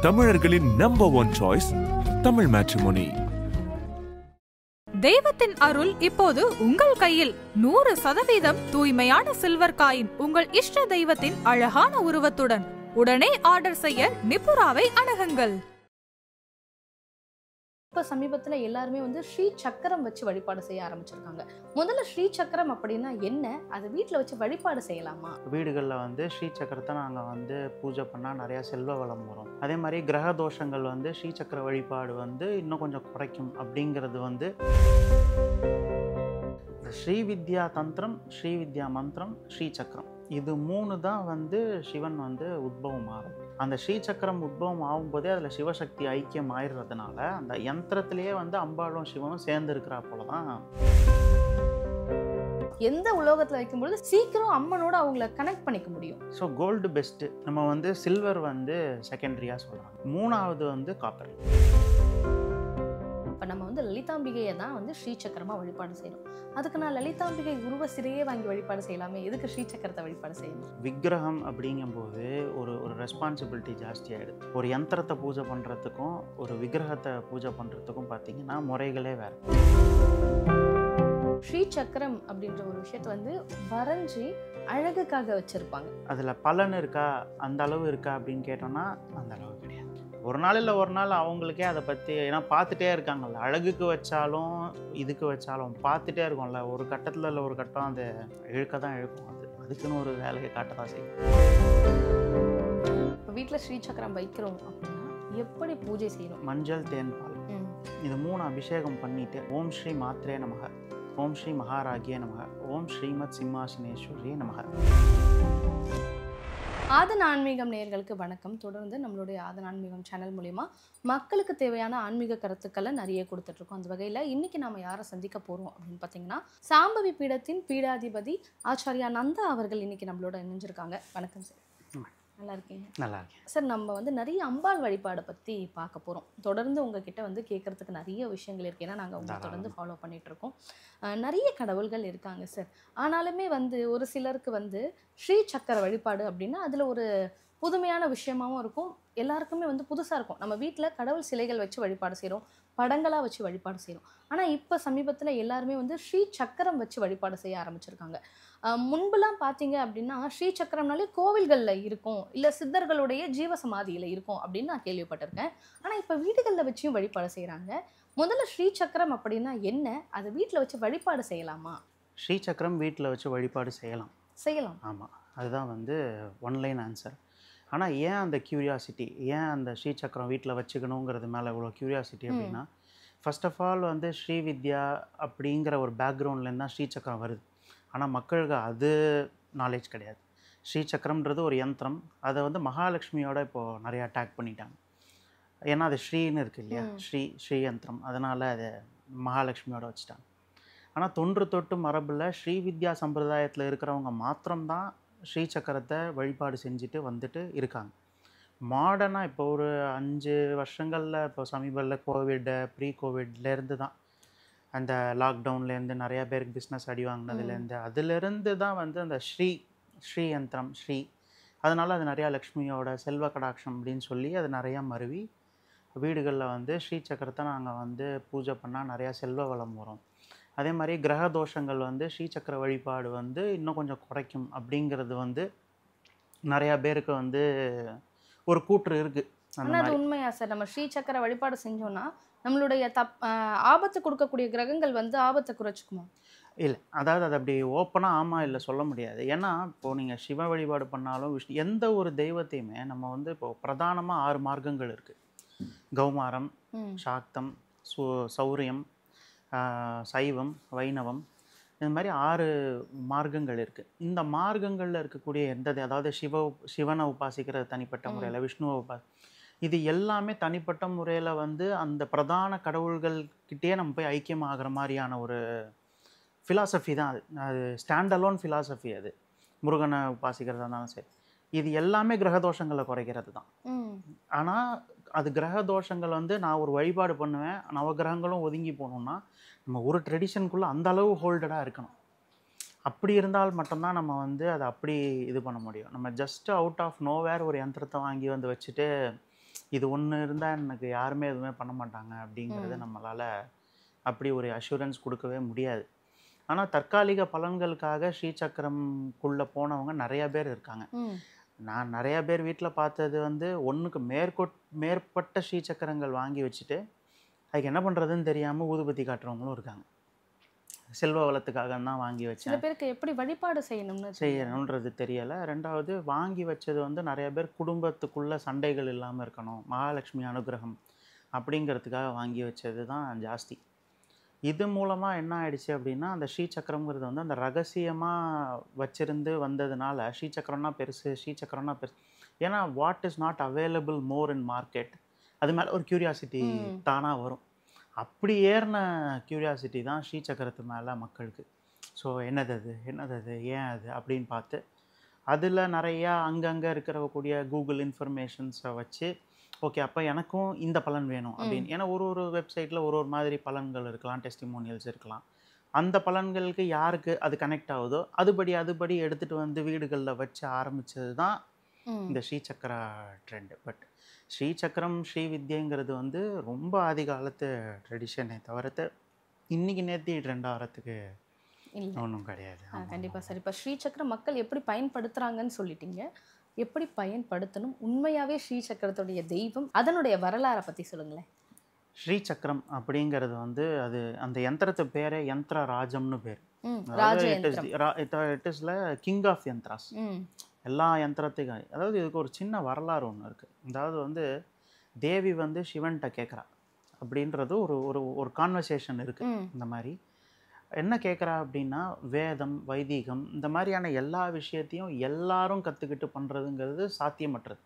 தமிழர்களின் number 1 choice Tamil matrimony. தெய்வத்தின் அருள் இப்போது உங்கள் கையில். 100% தூய்மையான சில்வர் காயின் உங்கள் இஷ்ட தெய்வத்தின் அழகான உருவத்துடன். உடனே ஆர்டர் செய்ய நிபுராவை அணுகுங்கள். இப்போ சமீபத்தில் எல்லாருமே ஸ்ரீ சக்கரம் வச்சு வழிபாடு செய்ய ஆரம்பிச்சிருக்காங்க. முதல்ல ஸ்ரீ சக்கரம் அப்படின்னா என்ன, அதை வீட்டில் வச்சு வழிபாடு செய்யலாமா? வீடுகளில் ஸ்ரீ சக்கரத்தை நாங்கள் பூஜை பண்ணால் நிறையா செல்வ வளம் வரும். அதே மாதிரி கிரக தோஷங்கள் ஸ்ரீ சக்கர வழிபாடு இன்னும் கொஞ்சம் குறைக்கும் அப்படிங்கிறது ஸ்ரீ வித்யா தந்திரம், ஸ்ரீ வித்யா மந்திரம், ஸ்ரீ சக்கரம், இது 3 தான் சிவன் உத்பவம் ஆகும். அந்த ஸ்ரீ சக்கரம் உத்பவம் ஆகும்போதே அதில் சிவசக்தி ஐக்கியம் ஆயிடுறதுனால அந்த யந்திரத்திலேயே அம்பாளும் சிவனும் சேர்ந்து இருக்கிறா போல தான். எந்த உலோகத்தில் வைக்கும்பொழுது சீக்கிரம் அம்மனோட அவங்கள கனெக்ட் பண்ணிக்க முடியும். So gold best. நம்ம சில்வர் செகண்டரியாக சொல்கிறாங்க. 3வது காப்பர். இப்போ நம்ம லலிதாம்பிகையை தான் ஸ்ரீ சக்கரமாக வழிபாடு செய்யணும். அதுக்கு நான் லலிதாம்பிகை உருவ சிலையே வாங்கி வழிபாடு செய்யலாமே, எதுக்கு ஸ்ரீ சக்கரத்தை வழிபாடு செய்யணும்? விக்கிரகம் அப்படிங்கும்போது ஒரு ரெஸ்பான்சிபிலிட்டி ஜாஸ்தி ஆகிடுது. ஒரு யந்திரத்தை பூஜை பண்ணுறதுக்கும் ஒரு விக்கிரகத்தை பூஜை பண்ணுறதுக்கும் பார்த்தீங்கன்னா முறைகளே வேறு. ஸ்ரீ சக்கரம் அப்படின்ற ஒரு விஷயத்தை வரைஞ்சி அழகுக்காக வச்சுருப்பாங்க. அதில் பலன் இருக்கா, அந்த அளவு இருக்கா அப்படின்னு கேட்டோம்னா அந்த அளவு கிடையாது. ஒரு நாள் இல்லை ஒரு நாள் அவங்களுக்கே அதை பற்றி, ஏன்னா பார்த்துட்டே இருக்காங்கல்ல, அழகுக்கு வச்சாலும் இதுக்கு வச்சாலும் பார்த்துட்டே இருக்கும்ல, ஒரு கட்டத்தில் இல்லை ஒரு கட்டம் அது இழுக்க தான் இழுக்கும். அதுக்குன்னு ஒரு வேலையை காட்ட தான் செய்யும். இப்போ வீட்டில் ஸ்ரீ சக்கரம் வைக்கிறோம் அப்படின்னா எப்படி பூஜை செய்யணும்? மஞ்சள் தேன் பால் இது 3 அபிஷேகம் பண்ணிவிட்டு ஓம் ஸ்ரீ மாத்ரே நமக, ஓம் ஸ்ரீ மகாராகியே நமக, ஓம் ஸ்ரீமத் சிம்மாசனேஸ்வரியே நமக. ஆதன் ஆன்மீகம் நேயர்களுக்கு வணக்கம். தொடர்ந்து நம்மளுடைய ஆதன் ஆன்மீகம் சேனல் மூலிமா மக்களுக்கு தேவையான ஆன்மீக கருத்துக்களை நிறைய கொடுத்துட்ருக்கோம். அந்த வகையில் இன்றைக்கி நம்ம யாரை சந்திக்க போகிறோம் அப்படின்னு பார்த்தீங்கன்னா, சாம்பவி பீடத்தின் பீடாதிபதி ஆச்சாரியா நந்தா அவர்கள் இன்றைக்கி நம்மளோட இணைஞ்சிருக்காங்க. வணக்கம் சார். நல்லா இருக்கீங்க? நல்லா இருக்கேன் சார். நம்ம நிறைய அம்பாள் வழிபாடை பற்றி பார்க்க போகிறோம். தொடர்ந்து உங்ககிட்ட கேட்குறதுக்கு நிறைய விஷயங்கள் இருக்குது. ஏன்னா நாங்கள் உங்களை தொடர்ந்து ஃபாலோ பண்ணிகிட்ருக்கோம். நிறைய கடவுள்கள் இருக்காங்க சார். ஆனாலுமே ஒரு சிலருக்கு ஸ்ரீ சக்கர வழிபாடு அப்படின்னா அதில் ஒரு புதுமையான விஷயமாகவும் இருக்கும். எல்லாருக்குமே புதுசாக இருக்கும். நம்ம வீட்டில் கடவுள் சிலைகள் வச்சு வழிபாடு செய்கிறோம், படங்களாக வச்சு வழிபாடு செய்கிறோம். ஆனால் இப்போ சமீபத்தில் எல்லாருமே ஸ்ரீ சக்கரம் வச்சு வழிபாடு செய்ய ஆரம்பிச்சிருக்காங்க. முன்புலாம் பார்த்தீங்க அப்படின்னா ஸ்ரீ சக்கரம்னாலே கோவில்களில் இருக்கும், இல்லை சித்தர்களுடைய ஜீவசமாதியில் இருக்கும் அப்படின்னு நான் கேள்விப்பட்டிருக்கேன். ஆனால் இப்போ வீடுகளில் வச்சும் வழிபாடு செய்கிறாங்க. முதல்ல ஸ்ரீ சக்கரம் அப்படின்னா என்ன, அதை வீட்டில் வச்சு வழிபாடு செய்யலாமா? ஸ்ரீ சக்கரம் வீட்டில் வச்சு வழிபாடு செய்யலாம். ஆமாம், அதுதான் ஒன்லைன் ஆன்சர். ஆனால் ஏன் அந்த க்யூரியாசிட்டி, ஏன் அந்த ஸ்ரீ சக்கரம் வீட்டில் வச்சுக்கணுங்கிறது மேலே இவ்வளோ க்யூரியாசிட்டி அப்படின்னா, ஃபர்ஸ்ட் ஆஃப் ஆல் ஸ்ரீ வித்யா அப்படிங்கிற ஒரு பேக்ரவுண்ட்லேருந்து தான் ஸ்ரீ சக்கரம் வருது. ஆனால் மக்களுக்கு அது நாலேஜ் கிடையாது. ஸ்ரீ சக்கரம்ன்றது ஒரு யந்திரம். அதை மகாலட்சுமியோட இப்போது நிறையா அட்டாக் பண்ணிட்டாங்க. ஏன்னா அது ஸ்ரீன்னு இருக்குது இல்லையா, ஸ்ரீ யந்திரம், அதனால் அதை மகாலட்சுமியோட வச்சுட்டாங்க. ஆனால் தொன்று தொட்டு மரபில் ஸ்ரீ வித்யா சம்பிரதாயத்தில் இருக்கிறவங்க மாத்திரம்தான் ஸ்ரீ சக்கரத்தை வழிபாடு செஞ்சுட்டு வந்துட்டு இருக்காங்க. மாடர்னாக இப்போ ஒரு 5 வருஷங்களில், இப்போ சமீபத்தில் கோவிட், ப்ரீ கோவிட்லேருந்து தான், அந்த லாக்டவுன்லேருந்து நிறையா பேருக்கு பிஸ்னஸ் அடி வாங்கினதுலேருந்து அதுலேருந்து தான் அந்த ஸ்ரீ யந்திரம் அதனால் அது நிறையா லக்ஷ்மியோட செல்வ கடாட்சம் அப்படின்னு சொல்லி அது நிறையா மருவி வீடுகளில் ஸ்ரீ சக்கரத்தை நாங்கள் பூஜை பண்ணால் நிறையா செல்வ வளம் வரும். அதே மாதிரி கிரக தோஷங்கள் ஸ்ரீ சக்கர வழிபாடு இன்னும் கொஞ்சம் குறைக்கும் அப்படிங்கிறது நிறையா பேருக்கு ஒரு கூற்று இருக்குது. ஆனால் அது உண்மையா சார்? நம்ம ஸ்ரீ சக்கர வழிபாடு செஞ்சோன்னா நம்மளுடைய ஆபத்து கொடுக்கக்கூடிய கிரகங்கள் ஆபத்தை குறைச்சிக்குமா? இல்லை, அதாவது அது அப்படி ஓப்பனாக ஆமாம் இல்லை சொல்ல முடியாது. ஏன்னா இப்போது நீங்கள் சிவ வழிபாடு பண்ணாலும் விஷ்ணு, எந்த ஒரு தெய்வத்தையுமே நம்ம இப்போது பிரதானமாக 6 மார்க்கங்கள் இருக்குது. கௌமாரம், சாக்தம், சௌரியம், சைவம், வைணவம், இந்த மாதிரி 6 மார்க்கங்கள் இருக்குது. இந்த மார்க்கங்களில் இருக்கக்கூடிய அதாவது சிவனை உபாசிக்கிற தனிப்பட்ட முறையில், விஷ்ணுவை இது எல்லாமே தனிப்பட்ட முறையில் அந்த பிரதான கடவுள்கள்கிட்டயே நம்ம போய் ஐக்கியமாகிற மாதிரியான ஒரு ஃபிலாசபி தான் அது ஸ்டாண்ட் அலோன் ஃபிலாசபி. அது முருகனை உபாசிக்கிறதா இருந்தாலும் சரி, இது எல்லாமே கிரகதோஷங்களை குறைக்கிறது தான். ஆனால் அது கிரக தோஷங்கள் நான் ஒரு வழிபாடு பண்ணுவேன், நவகிரகங்களும் ஒதுங்கி போகணுன்னா நம்ம ஒரு ட்ரெடிஷனுக்குள்ளே அந்த அளவு ஹோல்டடாக இருக்கணும். அப்படி இருந்தால் மட்டும்தான் நம்ம அதை அப்படி இது பண்ண முடியும். நம்ம ஜஸ்ட் அவுட் ஆஃப் நோவேர் ஒரு யந்திரத்தை வாங்கி வச்சுட்டு இது ஒன்று இருந்தால் எனக்கு யாருமே எதுவுமே பண்ண மாட்டாங்க அப்படிங்கிறத நம்மளால் அப்படி ஒரு அஷூரன்ஸ் கொடுக்கவே முடியாது. ஆனால் தற்காலிக பலன்களுக்காக ஸ்ரீசக்கரம்குள்ளே போனவங்க நிறையா பேர் இருக்காங்க. நான் நிறையா பேர் வீட்டில் பார்த்தது வந்து ஒன்றுக்கு மேற்பட்ட ஸ்ரீசக்கரங்கள் வாங்கி வச்சுட்டு அதுக்கு என்ன பண்ணுறதுன்னு தெரியாமல் ஊதுபத்தி காட்டுறவங்களும் இருக்காங்க. செல்வ வளத்துக்காக தான் வாங்கி வச்சேன். சில பேருக்கு எப்படி வழிபாடு செய்யணுன்றது தெரியலை. ரெண்டாவது வாங்கி வச்சது வந்து நிறைய பேர் குடும்பத்துக்குள்ளே சண்டைகள் இல்லாமல் இருக்கணும், மகாலட்சுமி அனுகிரகம் அப்படிங்கிறதுக்காக வாங்கி வச்சது தான் ஜாஸ்தி. இது மூலமாக என்ன ஆயிடுச்சு அப்படின்னா, அந்த ஸ்ரீசக்கரம்ங்கிறது வந்து அந்த ரகசியமாக வச்சிருந்து வந்ததுனால ஸ்ரீசக்கரம்னா பெருசு, ஸ்ரீசக்கரம்னா பெருசு. ஏன்னா what is not available more in market, அது மேலே ஒரு க்யூரியாசிட்டி தானாக வரும். அப்படி ஏறின க்யூரியாசிட்டி தான் ஸ்ரீசக்கரத்து மேலே மக்களுக்கு. ஸோ என்னது அது ஏன் அது அப்படின்னு பார்த்து அதில் நிறையா அங்கங்கே இருக்கக்கூடிய கூகுள் இன்ஃபர்மேஷன்ஸை வச்சு ஓகே அப்போ எனக்கும் இந்த பலன் வேணும் அப்படின்னு. ஏன்னா ஒரு வெப்சைட்டில் ஒரு மாதிரி பலன்கள் இருக்கலாம், டெஸ்டிமோனியல்ஸ் இருக்கலாம். அந்த பலன்களுக்கு யாருக்கு அது கனெக்ட் ஆகுதோ அதுபடி எடுத்துகிட்டு வந்து வீடுகளில் வச்சு ஆரம்பித்தது தான் இந்த ஸ்ரீசக்கர ட்ரெண்டு. பட் ஸ்ரீசக்கரம் ஸ்ரீவித்யங்கிறது வந்து ரொம்ப ஆதி காலத்து ட்ரெடிஷனை தவிர்த்து இன்னைக்கு நேர்த்தி ட்ரெண்ட் ஆகிறதுக்கு ஒன்றும் கிடையாது. கண்டிப்பாக சார். இப்போ ஸ்ரீசக்கரம் மக்கள் எப்படி பயன்படுத்துகிறாங்கன்னு சொல்லிட்டீங்க, எப்படி பயன்படுத்தணும், உண்மையாகவே ஸ்ரீசக்கரத்துடைய தெய்வம் அதனுடைய வரலாறை பற்றி சொல்லுங்களேன். ஸ்ரீசக்கரம் அப்படிங்கிறது வந்து அது அந்த யந்திரத்து பேரே யந்திர ராஜம்னு பேர். இட் இஸ்ல கிங் ஆஃப் யந்திராஸ். எல்லா யந்திரத்துக்கும் அதாவது இதுக்கு ஒரு சின்ன வரலாறு ஒன்று இருக்குது. அதாவது வந்து தேவி வந்து சிவன்கிட்ட கேட்குறா அப்படின்றது ஒரு கான்வர்சேஷன் இருக்குது. இந்த மாதிரி என்ன கேட்குறா அப்படின்னா, வேதம் வைதீகம் இந்த மாதிரியான எல்லா விஷயத்தையும் எல்லாரும் கற்றுக்கிட்டு பண்ணுறதுங்கிறது சாத்தியமற்றது.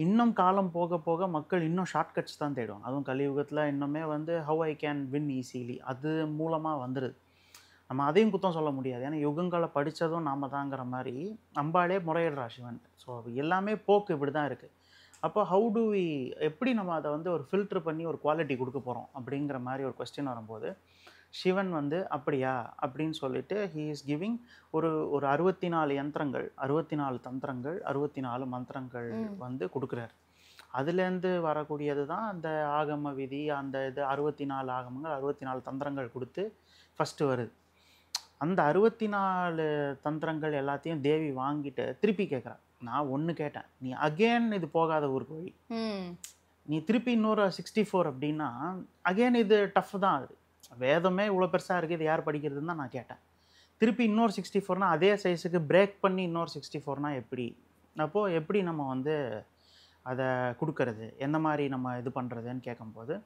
இன்னும் காலம் போக போக மக்கள் இன்னும் ஷார்ட்கட்ஸ் தான் தேடுவாங்க. அதுவும் கலியுகத்தில் இன்னுமே வந்து how I can win easily அது மூலமாக வந்துடுது. நம்ம அதையும் குத்தம் சொல்ல முடியாது, ஏன்னா யுகங்களை படித்ததும் நாம தாங்கிற மாதிரி அம்பாளே முறையிடுறா சிவன். ஸோ எல்லாமே போக்கு இப்படி தான் இருக்குது. அப்போ ஹவு டு வி எப்படி நம்ம அதை வந்து ஒரு ஃபில்ட்ரு பண்ணி ஒரு குவாலிட்டி கொடுக்க போகிறோம் அப்படிங்கிற மாதிரி ஒரு கொஸ்டின் வரும்போது சிவன் வந்து அப்படியா அப்படின்னு சொல்லிட்டு ஹீ இஸ் கிவிங் ஒரு 64 யந்திரங்கள், 64 தந்திரங்கள், 64 மந்திரங்கள் வந்து கொடுக்குறாரு. அதுலேருந்து வரக்கூடியது தான் அந்த ஆகம விதி. அந்த இது 64 ஆகமங்கள் 64 தந்திரங்கள் கொடுத்து ஃபஸ்ட்டு வருது. அந்த 64 தந்திரங்கள் எல்லாத்தையும் தேவி வாங்கிட்டு திருப்பி கேட்குறா. நான் ஒன்று கேட்டேன், நீ அகெயின் இது போகாத ஊருக்கு வழி, நீ திருப்பி இன்னொரு 64 அப்படின்னா அகெயின் இது டஃப் தான். அது வேதமே இவ்வளோ பெருசாக இருக்குது, இது யார் படிக்கிறதுன்னு தான் நான் கேட்டேன். திருப்பி இன்னொரு 64னா அதே சைஸுக்கு பிரேக் பண்ணி இன்னொரு 64னா எப்படி? அப்போது எப்படி நம்ம வந்து அதை கொடுக்கறது, எந்த மாதிரி நம்ம இது பண்ணுறதுன்னு கேட்கும்போது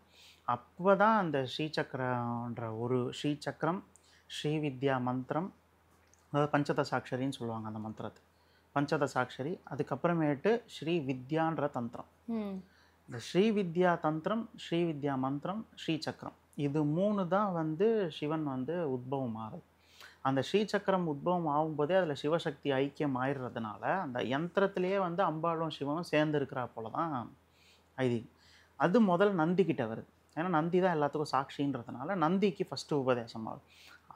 அப்போ தான் அந்த ஸ்ரீசக்கரன்ற ஒரு ஸ்ரீசக்கரம் ஸ்ரீவித்யா மந்திரம், அதாவது பஞ்சதசாட்சரின்னு சொல்லுவாங்க அந்த மந்திரத்தை, பஞ்சதசாட்சரி. அதுக்கப்புறமேட்டு ஸ்ரீவித்யான்ற தந்திரம். இந்த ஸ்ரீவித்யா தந்திரம், ஸ்ரீவித்யா மந்திரம், ஸ்ரீசக்கரம் இது 3 தான் வந்து சிவன் வந்து உத்பவம் ஆகுது. அந்த ஸ்ரீசக்கரம் உத்பவம் ஆகும்போதே அதில் சிவசக்தி ஐக்கியம் ஆயிடுறதுனால அந்த யந்திரத்திலேயே வந்து அம்பாளும் சிவனும் சேர்ந்து இருக்கிறா போல தான் ஐதீகம். அது முதல் நந்திக்கிட்ட வருது. ஏன்னா நந்தி தான் எல்லாத்துக்கும் சாட்சின்றதுனால நந்திக்கு ஃபஸ்ட்டு உபதேசம் ஆகுது.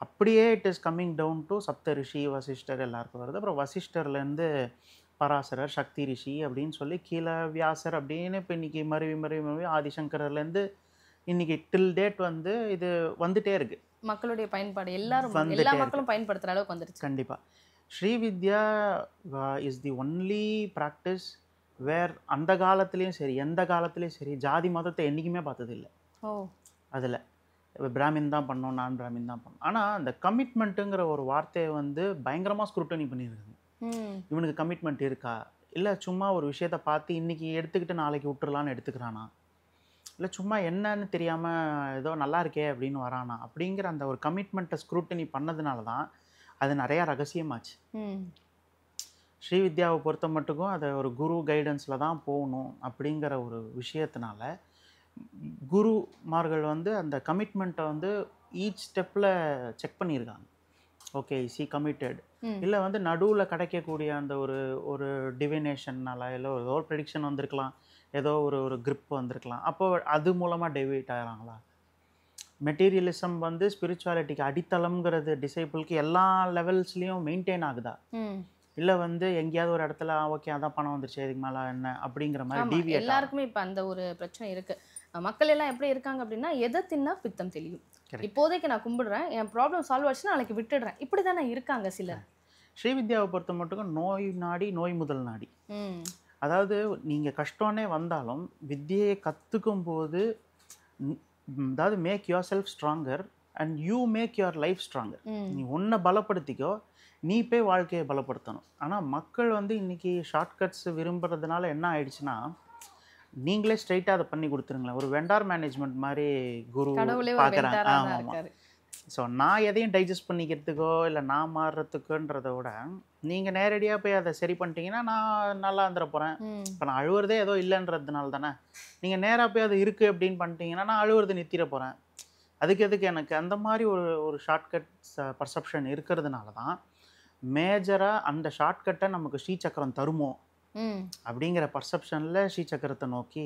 அப்படியே it is coming down to Sapta Rishi, Vasishta எல்லாருக்கும் வருது. அப்புறம் வசிஷ்டர்லேருந்து பராசரர், சக்தி ரிஷி அப்படின்னு சொல்லி கீழே வியாசர் அப்படின்னு இப்போ இன்றைக்கி மருவி ஆதிசங்கர்லேருந்து இன்றைக்கி டில் டேட் வந்து இது வந்துட்டே இருக்குது. மக்களுடைய பயன்பாடு எல்லாரும் எல்லா மக்களும் பயன்படுத்துகிற அளவுக்கு வந்துருச்சு. கண்டிப்பாக Srividya is the only practice where அந்த காலத்துலேயும் சரி எந்த காலத்துலேயும் சரி ஜாதி மதத்தை என்றைக்குமே பார்த்ததில்லை. அதில் பிராமின் தான் பண்ணோம், நான் பிராமின் தான் பண்ணோம். ஆனால் அந்த கமிட்மெண்ட்டுங்கிற ஒரு வார்த்தையை வந்து பயங்கரமாக ஸ்க்ரூட்டனி பண்ணியிருக்காங்க. இவனுக்கு கமிட்மெண்ட் இருக்கா, இல்லை சும்மா ஒரு விஷயத்தை பார்த்து இன்றைக்கி எடுத்துக்கிட்டு நாளைக்கு விட்டுறலான்னு எடுத்துக்கிறானா, இல்லை சும்மா என்னன்னு தெரியாமல் ஏதோ நல்லா இருக்கே அப்படின்னு வரானா அப்படிங்கிற அந்த ஒரு கமிட்மெண்ட்டை ஸ்க்ரூட்டனி பண்ணதுனால தான் அது நிறையா ரகசியமாச்சு. ஸ்ரீவித்யாவை பொறுத்த மட்டுக்கும் அதை ஒரு குரு கைடன்ஸில் தான் போகணும் அப்படிங்கிற ஒரு விஷயத்தினால குருமார்கள் வந்து அந்த கமிட்மெண்ட்டை வந்து ஈச் ஸ்டெப்பில் செக் பண்ணியிருக்காங்க. ஓகே இஸ் ஹி கமிட்டட், இல்லை வந்து நடுவில் கிடைக்கக்கூடிய அந்த ஒரு டிவினேஷன்னால இல்லை ஏதோ ஒரு ப்ரெடிக்ஷன் வந்திருக்கலாம், ஏதோ ஒரு கிரிப் வந்திருக்கலாம், அப்போ அது மூலமாக டெவிட் ஆகிறாங்களா. மெட்டீரியலிசம் வந்து ஸ்பிரிச்சுவாலிட்டிக்கு அடித்தளம்ங்கிறது டிசைபிளுக்கு எல்லா லெவல்ஸ்லேயும் மெயின்டைன் ஆகுதா, இல்லை வந்து எங்கேயாவது ஒரு இடத்துல ஓகே அதான் பணம் வந்துருச்சு இதுக்கு மேலே என்ன அப்படிங்கிற மாதிரி டிவியேட். எல்லாருக்குமே இப்போ அந்த ஒரு பிரச்சனை இருக்கு. மக்கள் எல்லாம் எப்படி இருக்காங்க அப்படின்னா, எதை தின்னா பித்தம் தெளியும், இப்போதைக்கு நான் கும்பிடுறேன், என் ப்ராப்ளம் சால்வ் ஆச்சுன்னா நாளைக்கு விட்டுடுறேன், இப்படி தானே இருக்காங்க சிலர். ஸ்ரீவித்யாவை பொறுத்த மட்டும் நோய் நாடி நோய் முதல் நாடி. அதாவது நீங்கள் கஷ்டம்னே வந்தாலும் வித்தியை கற்றுக்கும் போது அதாவது make your self stronger and you make your life stronger. நீ ஒன்றை பலப்படுத்திக்கோ, நீ போய் வாழ்க்கையை பலப்படுத்தணும். ஆனால் மக்கள் வந்து இன்றைக்கி ஷார்ட்கட்ஸ் விரும்புறதுனால என்ன ஆயிடுச்சுன்னா, நீங்களே ஸ்ட்ரைட்டாக அதை பண்ணி கொடுத்துருங்களேன். ஒரு வெண்டார் மேனேஜ்மெண்ட் மாதிரி குரு பார்க்குறாங்க. ஆமாம். ஸோ நான் எதையும் டைஜஸ்ட் பண்ணிக்கிறதுக்கோ இல்லை நான் மாறுறதுக்குன்றத விட நீங்கள் நேரடியாக போய் அதை சரி பண்ணிட்டீங்கன்னா நான் நல்லா இருந்துட போகிறேன். இப்போ நான் அழுவுறதே ஏதோ இல்லைன்றதுனால தானே. நீங்கள் நேராக போய் அது இருக்குது அப்படின்னு பண்ணிட்டீங்கன்னா நான் அழுவுறது நிறுத்திட போகிறேன். அதுக்கு எதுக்கு எனக்கு அந்த மாதிரி ஒரு ஷார்ட்கட் பர்செப்ஷன் இருக்கிறதுனால தான் மேஜராக அந்த ஷார்ட்கட்டை நமக்கு ஸ்ரீசக்கரம் தருமோ அப்படிங்கிற பர்செப்ஷனில் ஸ்ரீசக்கரத்தை நோக்கி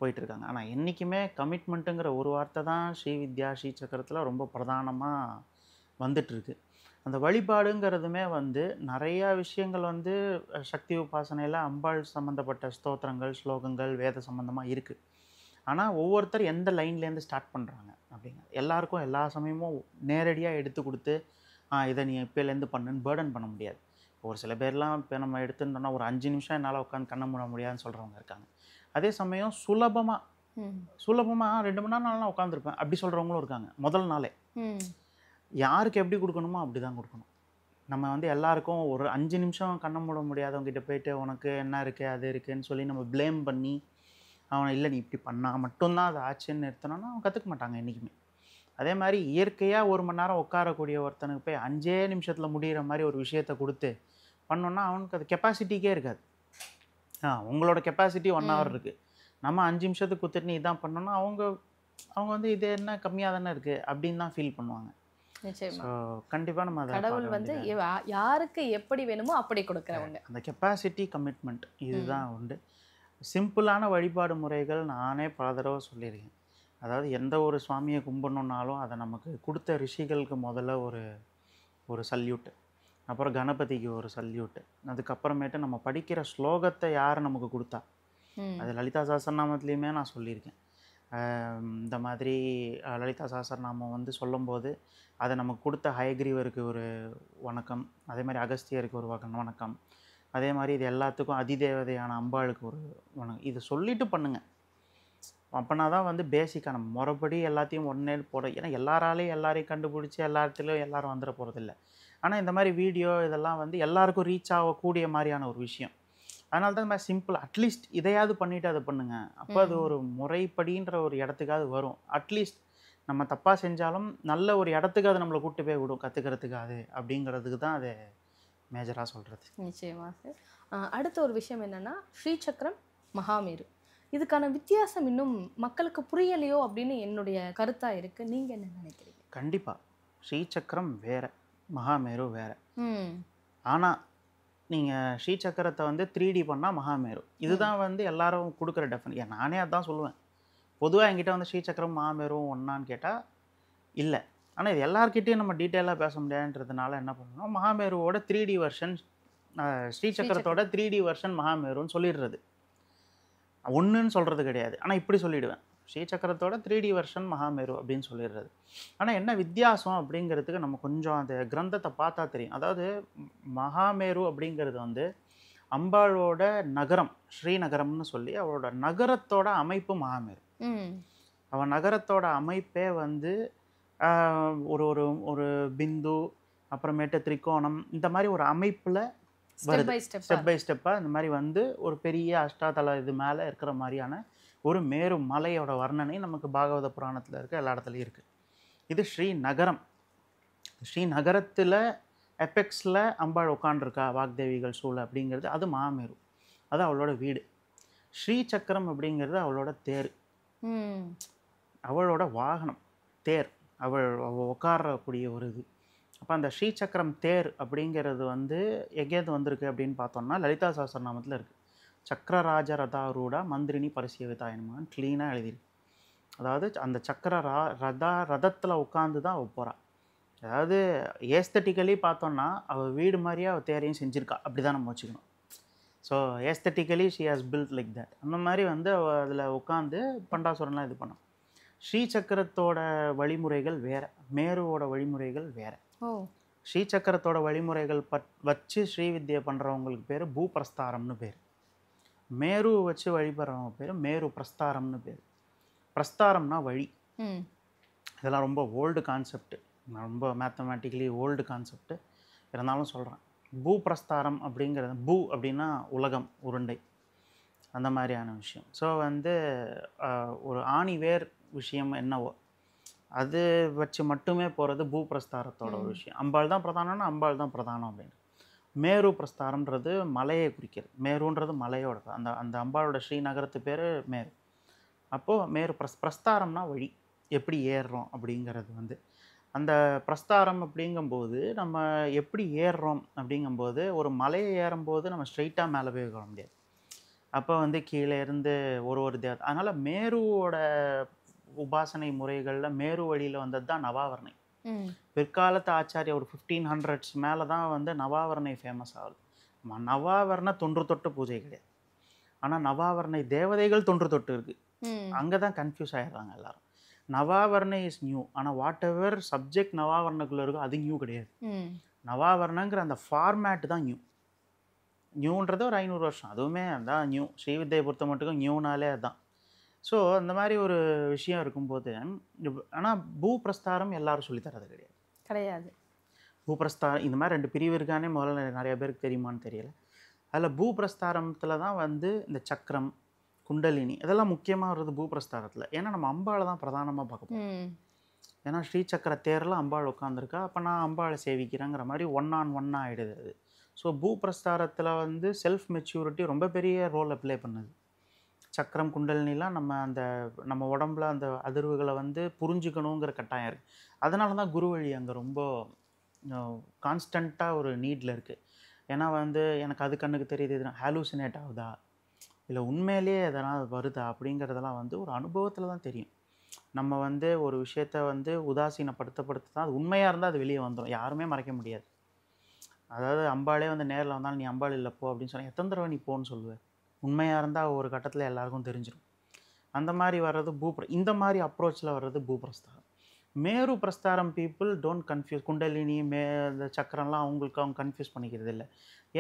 போயிட்டுருக்காங்க. ஆனால் என்றைக்குமே கமிட்மெண்ட்டுங்கிற ஒரு வார்த்தை தான் ஸ்ரீவித்யா ஸ்ரீசக்கரத்தில் ரொம்ப பிரதானமாக வந்துட்டுருக்கு. அந்த வழிபாடுங்கிறதுமே வந்து நிறையா விஷயங்கள் வந்து சக்தி உபாசனையில் அம்பாள் சம்மந்தப்பட்ட ஸ்தோத்திரங்கள் ஸ்லோகங்கள் வேத சம்மந்தமாக இருக்குது. ஆனால் ஒவ்வொருத்தர் எந்த லைன்லேருந்து ஸ்டார்ட் பண்ணுறாங்க அப்படிங்க எல்லாருக்கும் எல்லா சமயமும் நேரடியாக எடுத்து கொடுத்து இதை நீ இப்போலேருந்து பண்ணுன்னு பேர்டன் பண்ண முடியாது. ஒரு சில பேர்லாம் இப்போ நம்ம எடுத்துட்டோம்னா ஒரு 5 நிமிஷம் என்னால் உட்காந்து கண்ணை மூட முடியாதுன்னு சொல்கிறவங்க இருக்காங்க. அதே சமயம் சுலபமாக 2 மணி நேரம் நான் உட்காந்துருப்பேன் அப்படி சொல்கிறவங்களும் இருக்காங்க. முதல் நாளே யாருக்கு எப்படி கொடுக்கணுமோ அப்படி தான் கொடுக்கணும். நம்ம வந்து எல்லாருக்கும் ஒரு 5 நிமிஷம் கண்ணை மூட முடியாதவங்ககிட்ட போயிட்டு உனக்கு என்ன இருக்குது அது இருக்குதுன்னு சொல்லி நம்ம ப்ளேம் பண்ணி அவனை இல்லை நீ இப்படி பண்ணால் மட்டும்தான் அது ஆச்சுன்னு நிறுத்தினோன்னா அவன் கற்றுக்க மாட்டாங்க என்றைக்குமே. அதே மாதிரி இயற்கையாக 1 மணி நேரம் உட்காரக்கூடிய ஒருத்தனுக்கு போய் 5 நிமிஷத்தில் முடிகிற மாதிரி ஒரு விஷயத்தை கொடுத்து பண்ணோன்னா அவனுக்கு அது கெப்பாசிட்டிக்கே இருக்காது. உங்களோட கெப்பாசிட்டி 1 ஹவர் இருக்குது, நம்ம 5 நிமிஷத்துக்கு கொடுத்துட்டு நீ இதான் பண்ணோன்னா அவங்க வந்து இது என்ன கம்மியாக தானே இருக்குது அப்படின்னு தான் ஃபீல் பண்ணுவாங்க. கண்டிப்பாக நம்ம அதை கடவுள் வந்து யாருக்கு எப்படி வேணுமோ அப்படி கொடுக்குறவங்க. அந்த கெப்பாசிட்டி கமிட்மெண்ட் இதுதான் உண்டு. சிம்பிளான வழிபாடு முறைகள் நானே பல தடவை சொல்லியிருக்கேன். அதாவது எந்த ஒரு சுவாமியை கும்பிடணுன்னாலும் அதை நமக்கு கொடுத்த ரிஷிகளுக்கு முதல்ல ஒரு சல்யூட்டு, அப்புறம் கணபதிக்கு ஒரு சல்யூட்டு, அதுக்கப்புறமேட்டு நம்ம படிக்கிற ஸ்லோகத்தை யார் நமக்கு கொடுத்தா, அது லலிதா சஹஸ்ரநாமத்துலேயுமே நான் சொல்லியிருக்கேன். இந்த மாதிரி லலிதா சஹஸ்ரநாமம் வந்து சொல்லும்போது அதை நமக்கு கொடுத்த ஹயக்ரீவருக்கு ஒரு வணக்கம், அதே மாதிரி அகஸ்தியருக்கு ஒரு வணக்கம், அதே மாதிரி இது எல்லாத்துக்கும் அதிதேவதையான அம்பாளுக்கு ஒரு வணக்கம். இது சொல்லிட்டு பண்ணுங்கள். அப்போனா தான் வந்து பேசிக்காக நம்ம முறைப்படி எல்லாத்தையும் ஒன்றே போட. ஏன்னா எல்லாராலையும் எல்லாரையும் கண்டுபிடிச்சி எல்லா இடத்துலையும் எல்லோரும் வந்துட போகிறதில்ல. ஆனால் இந்த மாதிரி வீடியோ இதெல்லாம் வந்து எல்லாருக்கும் ரீச் ஆகக்கூடிய மாதிரியான ஒரு விஷயம். அதனால தான் இந்த மாதிரி சிம்பிள் அட்லீஸ்ட் இதையாவது பண்ணிவிட்டு அதை பண்ணுங்கள். அப்போ அது ஒரு முறைப்படின்ற ஒரு இடத்துக்காவது வரும். அட்லீஸ்ட் நம்ம தப்பாக செஞ்சாலும் நல்ல ஒரு இடத்துக்கு அது நம்மளை கூப்பிட்டு போய் விடும் கற்றுக்கிறதுக்காது அப்படிங்கிறதுக்கு தான் அது மேஜராக சொல்கிறது. நிச்சயமாக சார். அடுத்த ஒரு விஷயம் என்னென்னா ஸ்ரீசக்கரம் மகாமேரு, இதுக்கான வித்தியாசம் இன்னும் மக்களுக்கு புரியலையோ அப்படின்னு என்னுடைய கருத்தாக இருக்குது. நீங்கள் என்ன நினைக்கிறீங்க? கண்டிப்பாக ஸ்ரீசக்கரம் வேறு, மகாமேரு வேறு. ஆனால் நீங்கள் ஸ்ரீசக்கரத்தை வந்து 3D பண்ணால் மகாமேரு, இதுதான் வந்து எல்லாரும் கொடுக்குற டெஃபினேஷன். நானே அதுதான் சொல்லுவேன். பொதுவாக என்கிட்ட வந்து ஸ்ரீசக்கரம் மகாமேரும் ஒன்றான்னு கேட்டால் இல்லை. ஆனால் இது எல்லார்கிட்டையும் நம்ம டீட்டெயிலாக பேச முடியாதுன்றதுனால என்ன பண்ணணும், மகாமேருவோட 3D வெர்ஷன் ஸ்ரீசக்கரத்தோட 3D வெர்ஷன் மகாமேருன்னு சொல்லிடுறது. ஒன்றுன்னு சொல்கிறது கிடையாது, ஆனால் இப்படி சொல்லிவிடுவேன். ஸ்ரீசக்கரத்தோட 3D வெர்ஷன் மகாமேரு அப்படின்னு சொல்லிடுறது. ஆனால் என்ன வித்தியாசம் அப்படிங்கிறதுக்கு நம்ம கொஞ்சம் அந்த கிரந்தத்தை பார்த்தா தெரியும். அதாவது மகாமேரு அப்படிங்கிறது வந்து அம்பாளோட நகரம், ஸ்ரீநகரம்னு சொல்லி அவளோட நகரத்தோட அமைப்பு மகாமேரு. அவள் நகரத்தோட அமைப்பே வந்து ஒரு ஒரு ஒரு பிந்து, அப்புறமேட்டு திரிகோணம், இந்த மாதிரி ஒரு அமைப்பில் வருது. ஸ்டெப் பை ஸ்டெப்பாக இந்த மாதிரி வந்து ஒரு பெரிய அஷ்டாதல இது மேலே இருக்கிற மாதிரியான ஒரு மேரு மலையோட வர்ணனை நமக்கு பாகவத புராணத்தில் இருக்க எல்லா இடத்துலையும் இருக்குது. இது ஸ்ரீநகரம். ஸ்ரீநகரத்தில் எபெக்ஸில் அம்பாள் உட்காண்டிருக்கா வாக்தேவிகள் சூழ அப்படிங்கிறது அது மகாமேரு, அது அவளோட வீடு. ஸ்ரீசக்கரம் அப்படிங்கிறது அவளோட தேர், அவளோட வாகனம் தேர், அவள் உட்காரக்கூடிய ஒரு இது. அப்போ அந்த ஸ்ரீசக்கரம் தேர் அப்படிங்கிறது வந்து எங்கேருந்து வந்திருக்கு அப்படின்னு பார்த்தோம்னா லலிதா சஹஸ்ரநாமத்தில் இருக்குது. சக்கரராஜ ரதாரூடா மந்திரினி பரிசேவிதாயனமான்னு க்ளீனாக எழுதிருக்கு. அதாவது அந்த சக்கர ரதத்தில் உட்காந்து தான் அவள் போகிறாள். அதாவது ஏஸ்தட்டிக்கலி பார்த்தோன்னா அவள் வீடு மாதிரியே அவள் தேரையும் செஞ்சுருக்கா, அப்படி தான் நம்ம வச்சுக்கணும். So aesthetically she has built like that. அந்த மாதிரி வந்து அவள் அதில் உட்காந்து பண்டாசுரன்லாம் இது பண்ணான். ஸ்ரீசக்கரத்தோட வழிமுறைகள் வேறு, மேருவோட வழிமுறைகள் வேறு. ஸ்ரீசக்கரத்தோட வழிமுறைகள் வச்சு ஸ்ரீவித்யை பண்ணுறவங்களுக்கு பேர் பூபிரஸ்தாரம்னு பேர். மேரு வச்சு வழிபடுறவங்க பேர் மேரு பிரஸ்தாரம்னு பேர். பிரஸ்தாரம்னா வழி. இதெல்லாம் ரொம்ப ஓல்டு கான்செப்ட், ரொம்ப மேத்தமேட்டிக்கலி ஓல்டு கான்செப்ட் இருந்தாலும் சொல்கிறேன். பூபிரஸ்தாரம் அப்படிங்கிறது, பூ அப்படின்னா உலகம், உருண்டை, அந்த மாதிரியான விஷயம். ஸோ வந்து ஒரு ஆணிவேர் விஷயம் என்னவோ அது வச்சு மட்டுமே போகிறது பூபிரஸ்தாரத்தோட ஒரு விஷயம். அம்பாள் தான் பிரதானம்னா அம்பாள் தான் பிரதானம் அப்படின்னு. மேரு பிரஸ்தாரம்ன்றது மலையை குறிக்கிறது. மேருன்றது மலையோட அந்த அந்த அம்பாளோட ஸ்ரீநகரத்து பேர் மேரு. அப்போது மேரு பிரஸ்தாரம்னா வழி, எப்படி ஏறுறோம் அப்படிங்கிறது வந்து. அந்த பிரஸ்தாரம் அப்படிங்கும்போது நம்ம எப்படி ஏறுறோம் அப்படிங்கும்போது, ஒரு மலையை ஏறும்போது நம்ம ஸ்ட்ரெயிட்டாக மேலே போய் வர முடியாது. அப்போ வந்து கீழே இருந்து ஒரு தேவதை. அதனால் மேருவோட உபாசனை முறைகளில் மேரு வழியில் வந்தது தான் நவாவரணை. பிற்காலத்து ஆச்சாரிய ஒரு 1500s மேலே தான் வந்து நவாவரணை ஃபேமஸ் ஆகுது. நவாவரண தொன்று தொட்டு பூஜை கிடையாது, ஆனால் நவாவரணை தேவதைகள் தொன்று தொட்டு இருக்குது. அங்கே தான் கன்ஃபியூஸ் ஆகிடுறாங்க எல்லாரும். நவாவரணை இஸ் நியூ, ஆனால் வாட் எவர் சப்ஜெக்ட் நவாவரணக்குள்ளே இருக்கோ அது நியூ கிடையாது. நவாவரணங்கிற அந்த ஃபார்மேட் தான் நியூ. நியூன்றது ஒரு 500 வருஷம், அதுவுமே அதான் நியூ. ஸ்ரீவித்யை பொறுத்த மட்டுக்கும் நியூனாலே அதுதான். ஸோ அந்த மாதிரி ஒரு விஷயம் இருக்கும்போது, ஆனால் பூபிரஸ்தாரம் எல்லாரும் சொல்லித்தரது கிடையாது. பூபிரஸ்தாரம் இந்த மாதிரி 2 பிரிவு இருக்கானே முதல்ல நிறைய பேருக்கு தெரியுமான்னு தெரியல. அதில் பூபிரஸ்தாரத்தில் தான் வந்து இந்த சக்கரம், குண்டலினி இதெல்லாம் முக்கியமாக வருது பூபிரஸ்தாரத்தில். ஏன்னா நம்ம அம்பாளை தான் பிரதானமாக பார்க்க போகிறோம். ஏன்னா ஸ்ரீசக்கர தேரில் அம்பாள் உட்காந்துருக்கா, அப்போ நான் அம்பாளை சேவிக்கிறேங்கிற மாதிரி ஒன்னாக ஆகிடுது அது. ஸோ பூபிரஸ்தாரத்தில் வந்து செல்ஃப் மெச்சூரிட்டி ரொம்ப பெரிய ரோல் அப்ளை பண்ணுது. சக்கரம் குண்டலினிலாம் நம்ம உடம்புல அந்த அதிர்வுகளை வந்து புரிஞ்சுக்கணுங்கிற கட்டாயம் இருக்குது. அதனால தான் குரு வழி அங்கே ரொம்ப கான்ஸ்டண்ட்டாக ஒரு நீடில் இருக்குது. ஏன்னா வந்து எனக்கு அது கண்ணுக்கு தெரியுது, இது ஹாலூசினேட் ஆகுதா இல்லை உண்மையிலேயே எதனால் வருதா அப்படிங்கிறதெல்லாம் வந்து ஒரு அனுபவத்தில் தான் தெரியும். நம்ம வந்து ஒரு விஷயத்த வந்து உதாசீனப்படுத்த தான் அது உண்மையாக இருந்தால் அது வெளியே வந்துடும், யாருமே மறைக்க முடியாது. அதாவது அம்பாளே வந்து நேரில் வந்தாலும் நீ அம்பாள் இல்லை போ அப்படின்னு சொன்னால் எத்தனை தடவை நீ போன்னு சொல்லுவேன். உண்மையாக இருந்தால் ஒரு கட்டத்தில் எல்லாருக்கும் தெரிஞ்சிடும். அந்த மாதிரி வர்றது இந்த மாதிரி அப்ரோச்சில் வர்றது பூபிரஸ்தாரம். மேரு பிரஸ்தாரம் பீப்புள் டோன்ட் கன்ஃபியூஸ். குண்டலினி இந்த சக்கரம்லாம் அவங்க கன்ஃபியூஸ் பண்ணிக்கிறது இல்லை.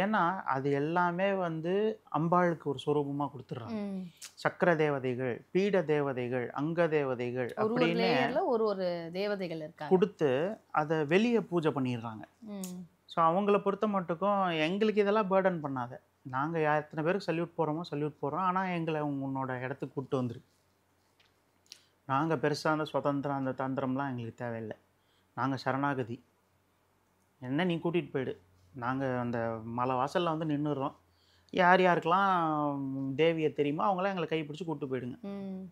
ஏன்னா அது எல்லாமே வந்து அம்பாளுக்கு ஒரு சொரூபமாக கொடுத்துட்றாங்க. சக்கர தேவதைகள், பீட தேவதைகள், அங்க தேவதைகள் அப்படின்னு ஒரு தேவதைகள் கொடுத்து அதை வெளியே பூஜை பண்ணிடுறாங்க. ஸோ அவங்கள பொறுத்த மட்டுக்கும் எங்களுக்கு இதெல்லாம் பேர்டன் பண்ணாத, நாங்கள் எத்தனை பேருக்கு சல்யூட் போடுறோம், ஆனால் எங்களை உன்னோட இடத்துக்கு கூப்பிட்டு வந்துரு. நாங்கள் பெருசாக அந்த சுதந்திரம் அந்த தந்திரம்லாம் எங்களுக்கு தேவையில்லை. நாங்கள் சரணாகதி, என்ன நீ கூட்டிகிட்டு போயிடு. நாங்கள் அந்த மலை வாசலில் வந்து நின்றுடுறோம். யார் யாருக்கெல்லாம் தேவியை தெரியுமோ அவங்களாம் எங்களை கைப்பிடிச்சி கூப்பிட்டு போயிடுங்க.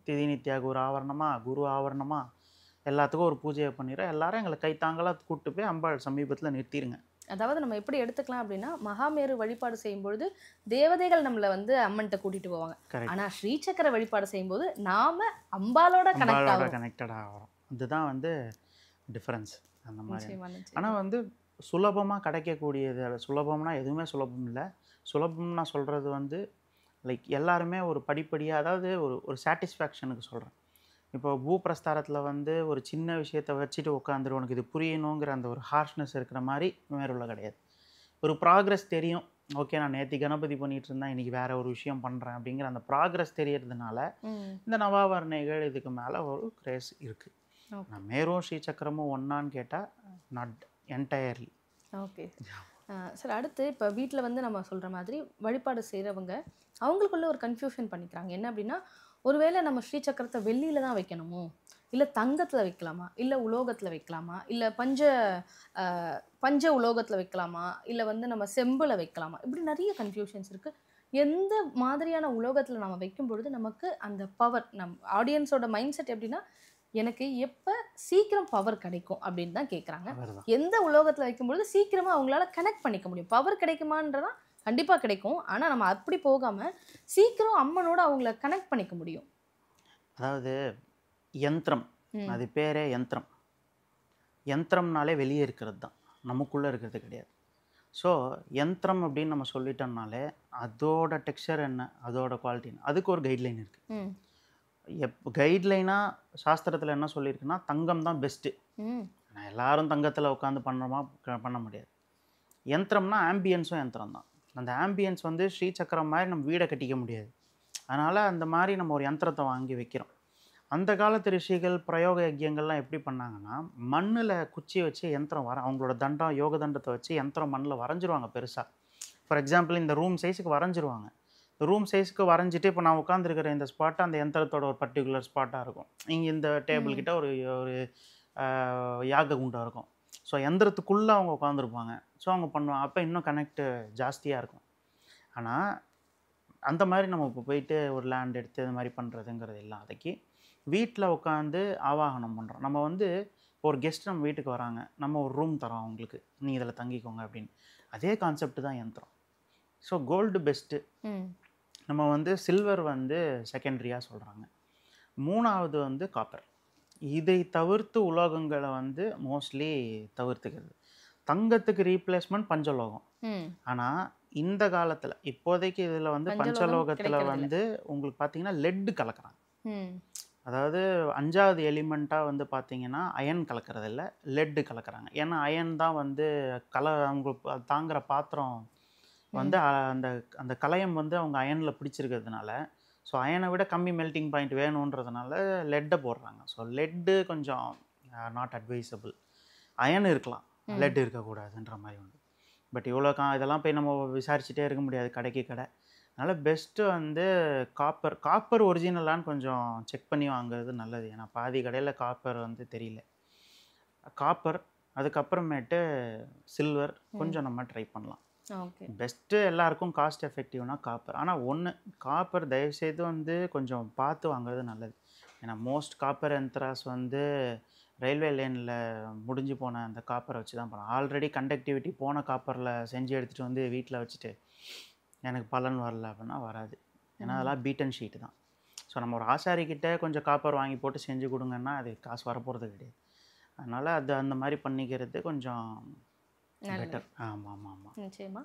திதி நித்யா குரு ஆவரணமா எல்லாத்துக்கும் ஒரு பூஜையை பண்ணிடுறோம். எல்லாரும் எங்களை கைத்தாங்களாக கூப்பிட்டு போய் அம்பாள் சமீபத்தில் நிறுத்திடுங்க. அதாவது நம்ம எப்படி எடுத்துக்கலாம் அப்படின்னா, மகாமேரு வழிபாடு செய்யும்பொழுது தேவதைகள் நம்மளை வந்து அம்மன்கிட்ட கூட்டிட்டு போவாங்க. ஆனால் ஸ்ரீசக்கர வழிபாடு செய்யும்போது நாம அம்பாலோட கனெக்டடாக ஆகிறோம். அதுதான் வந்து டிஃப்ரென்ஸ் அந்த மாதிரி. ஆனால் வந்து சுலபமாக கிடைக்கக்கூடியது. சுலபம்னா எதுவுமே சுலபம் இல்லை. சுலபம் நான் சொல்கிறது வந்து லைக் எல்லாருமே ஒரு படிப்படியாக, அதாவது ஒரு சாட்டிஸ்ஃபேக்ஷனுக்கு சொல்கிறேன். இப்போ பூபிரஸ்தாரத்தில் வந்து ஒரு சின்ன விஷயத்தை வச்சுட்டு உட்காந்துரு, உனக்கு இது புரியணுங்கிற அந்த ஒரு ஹார்ஷ்னஸ் இருக்கிற மாதிரி மேருள்ள கிடையாது. ஒரு ப்ராக்ரஸ் தெரியும். ஓகே, நான் நேற்று கணபதி பண்ணிகிட்டு இருந்தேன், இன்றைக்கி வேறு ஒரு விஷயம் பண்ணுறேன் அப்படிங்கிற அந்த ப்ராக்ரஸ் தெரியறதுனால இந்த நவாவரணைகள் இதுக்கு மேலே ஒரு கிரேஸ் இருக்குது. நான் மேரும் ஸ்ரீசக்கரமும் ஒன்னான்னு கேட்டால் நாட் என்டையர்லி. Okay sir. அடுத்து இப்போ வீட்டில் வந்து நம்ம சொல்கிற மாதிரி வழிபாடு செய்கிறவங்க அவங்களுக்குள்ள ஒரு கன்ஃபியூஷன் பண்ணிக்கிறாங்க. என்ன அப்படின்னா, ஒருவேளை நம்ம ஸ்ரீசக்கரத்தை வெள்ளியில் தான் வைக்கணுமோ, இல்லை தங்கத்தில் வைக்கலாமா, இல்லை உலோகத்தில் வைக்கலாமா, இல்லை பஞ்ச உலோகத்தில் வைக்கலாமா, இல்லை வந்து நம்ம செம்பில் வைக்கலாமா, இப்படி நிறைய கன்ஃபியூஷன்ஸ் இருக்குது. எந்த மாதிரியான உலோகத்தில் நம்ம வைக்கும் பொழுது நமக்கு அந்த பவர், ஆடியன்ஸோட மைண்ட் செட் எப்படின்னா, எனக்கு எப்போ சீக்கிரம் பவர் கிடைக்கும் அப்படின்னு தான் கேட்குறாங்க. எந்த உலோகத்தில் வைக்கும்பொழுது சீக்கிரமாக அவங்களால கனெக்ட் பண்ணிக்க முடியும், பவர் கிடைக்குமான்றதான் கண்டிப்பாக கிடைக்கும். ஆனால் நம்ம அப்படி போகாமல் சீக்கிரம் அம்மனோட அவங்கள கனெக்ட் பண்ணிக்க முடியும். அதாவது யந்திரம், அது பேரே யந்திரம். யந்திரம்னாலே வெளியே இருக்கிறது தான், நமக்குள்ளே இருக்கிறது கிடையாது. ஸோ யந்திரம் அப்படின்னு நம்ம சொல்லிட்டோம்னாலே அதோட டெக்ஸ்சர் என்ன, அதோட குவாலிட்டி என்ன, அதுக்கு ஒரு கைட்லைன் இருக்குது. கைட்லைனாக சாஸ்திரத்தில் என்ன சொல்லியிருக்குன்னா தங்கம் தான் பெஸ்ட்டு. எல்லாரும் தங்கத்தில் உட்காந்து பண்ணுறோமா, பண்ண முடியாது. யந்திரம்னா ஆம்பியன்ஸும் யந்திரம் தான். அந்த ஆம்பியன்ஸ் வந்து ஸ்ரீசக்கரம் மாதிரி நம்ம வீடை கட்டிக்க முடியாது. அதனால் அந்த மாதிரி நம்ம ஒரு யந்திரத்தை வாங்கி வைக்கிறோம். அந்த காலத்து ரிஷிகள் பிரயோக யஜ்யங்கள்லாம் எப்படி பண்ணாங்கன்னா, மண்ணில் குச்சி வச்சு யந்திரம் அவங்களோட தண்டம் யோக தண்டத்தை வச்சு யந்திரம் மண்ணில் வரைஞ்சிருவாங்க பெருசாக. ஃபார் எக்ஸாம்பிள் இந்த ரூம் சைஸுக்கு வரைஞ்சிருவாங்க. ரூம் சைஸுக்கு வரைஞ்சிட்டு இப்போ நான் உட்காந்துருக்கிற இந்த ஸ்பாட்டை அந்த யந்திரத்தோட ஒரு பர்டிகுலர் ஸ்பாட்டாக இருக்கும். இங்கே இந்த டேபிள் கிட்ட ஒரு யாக குண்டா இருக்கும். ஸோ யந்திரத்துக்குள்ளே அவங்க உட்காந்துருப்பாங்க. ஸோ அவங்க பண்ணுவாங்க. அப்போ இன்னும் கனெக்ட் ஜாஸ்தியாக இருக்கும். ஆனால் அந்த மாதிரி நம்ம இப்போ போயிட்டு ஒரு லேண்ட் எடுத்து இது மாதிரி பண்ணுறதுங்கிறது இல்லாதக்கு வீட்டில் உட்காந்து ஆவாகனம் பண்ணுறோம். நம்ம வந்து ஒரு கெஸ்ட் நம்ம வீட்டுக்கு வராங்க, நம்ம ஒரு ரூம் தரோம் அவங்களுக்கு, நீ இதில் தங்கிக்கோங்க அப்படின்னு. அதே கான்செப்ட் தான் யந்திரம். ஸோ கோல்டு பெஸ்ட்டு, நம்ம வந்து சில்வர் வந்து செகண்டரியாக சொல்கிறாங்க. மூணாவது வந்து காப்பர். இதை தவிர்த்து உலோகங்களை வந்து மோஸ்ட்லி தவிர்த்துக்கிறது. தங்கத்துக்கு ரீப்ளேஸ்மெண்ட் பஞ்சலோகம். ஆனால் இந்த காலத்தில் இப்போதைக்கு இதில் வந்து பஞ்சலோகத்தில் வந்து உங்களுக்கு பார்த்தீங்கன்னா லெட்டு கலக்கிறாங்க. அதாவது 5வது எலிமெண்ட்டாக வந்து பார்த்தீங்கன்னா அயன் கலக்கிறது இல்லை, லெட்டு கலக்கிறாங்க. ஏன்னா அயன் தான் வந்து அவங்களுக்கு தாங்குகிற பாத்திரம் வந்து அந்த அந்த கலயம் வந்து அவங்க அயனில் பிடிச்சிருக்கிறதுனால, ஸோ அயனை விட கம்மி மெல்ட்டிங் பாயிண்ட் வேணுன்றதுனால லெட்டை போடுறாங்க. ஸோ லெட்டு கொஞ்சம் நாட் அட்வைசபிள். அயன் இருக்கலாம், லெட் இருக்கக்கூடாதுன்ற மாதிரி உண்டு. பட் இவ்வளோ இதெல்லாம் போய் நம்ம விசாரிச்சுட்டே இருக்க முடியாது கடைக்கு கடை. அதனால் பெஸ்ட்டு வந்து காப்பர் ஒரிஜினலான்னு கொஞ்சம் செக் பண்ணி வாங்குறது நல்லது. ஏன்னா பாதி கடையில் காப்பர் வந்து தெரியல. காப்பர், அதுக்கப்புறமேட்டு சில்வர் கொஞ்சம் நம்ம ட்ரை பண்ணலாம். பெஸ்ட்டு எல்லாருக்கும் காஸ்ட் எஃபெக்டிவ்னா காப்பர். ஆனால் ஒன்று, காப்பர் தயவுசெய்து வந்து கொஞ்சம் பார்த்து வாங்குறது நல்லது. ஏன்னா மோஸ்ட் காப்பர் யந்திராஸ் வந்து ரயில்வே லைனில் முடிஞ்சு போன அந்த காப்பரை வச்சு தான் பண்ணலாம். ஆல்ரெடி கண்டக்டிவிட்டி போன காப்பரில் செஞ்சு எடுத்துகிட்டு வந்து வீட்டில் வச்சுட்டு எனக்கு பலன் வரல அப்படின்னா வராது. ஏன்னா அதெல்லாம் பீட்டன் ஷீட்டு தான். ஸோ நம்ம ஒரு ஆசாரிக்கிட்ட கொஞ்சம் காப்பர் வாங்கி போட்டு செஞ்சு கொடுங்கன்னா அது காசு வரப்போகிறது கிடையாது. அதனால் அது அந்த மாதிரி பண்ணிக்கிறது கொஞ்சம் பெட்டர். ஆமாம் ஆமாம் ஆமாம், நிச்சயமா.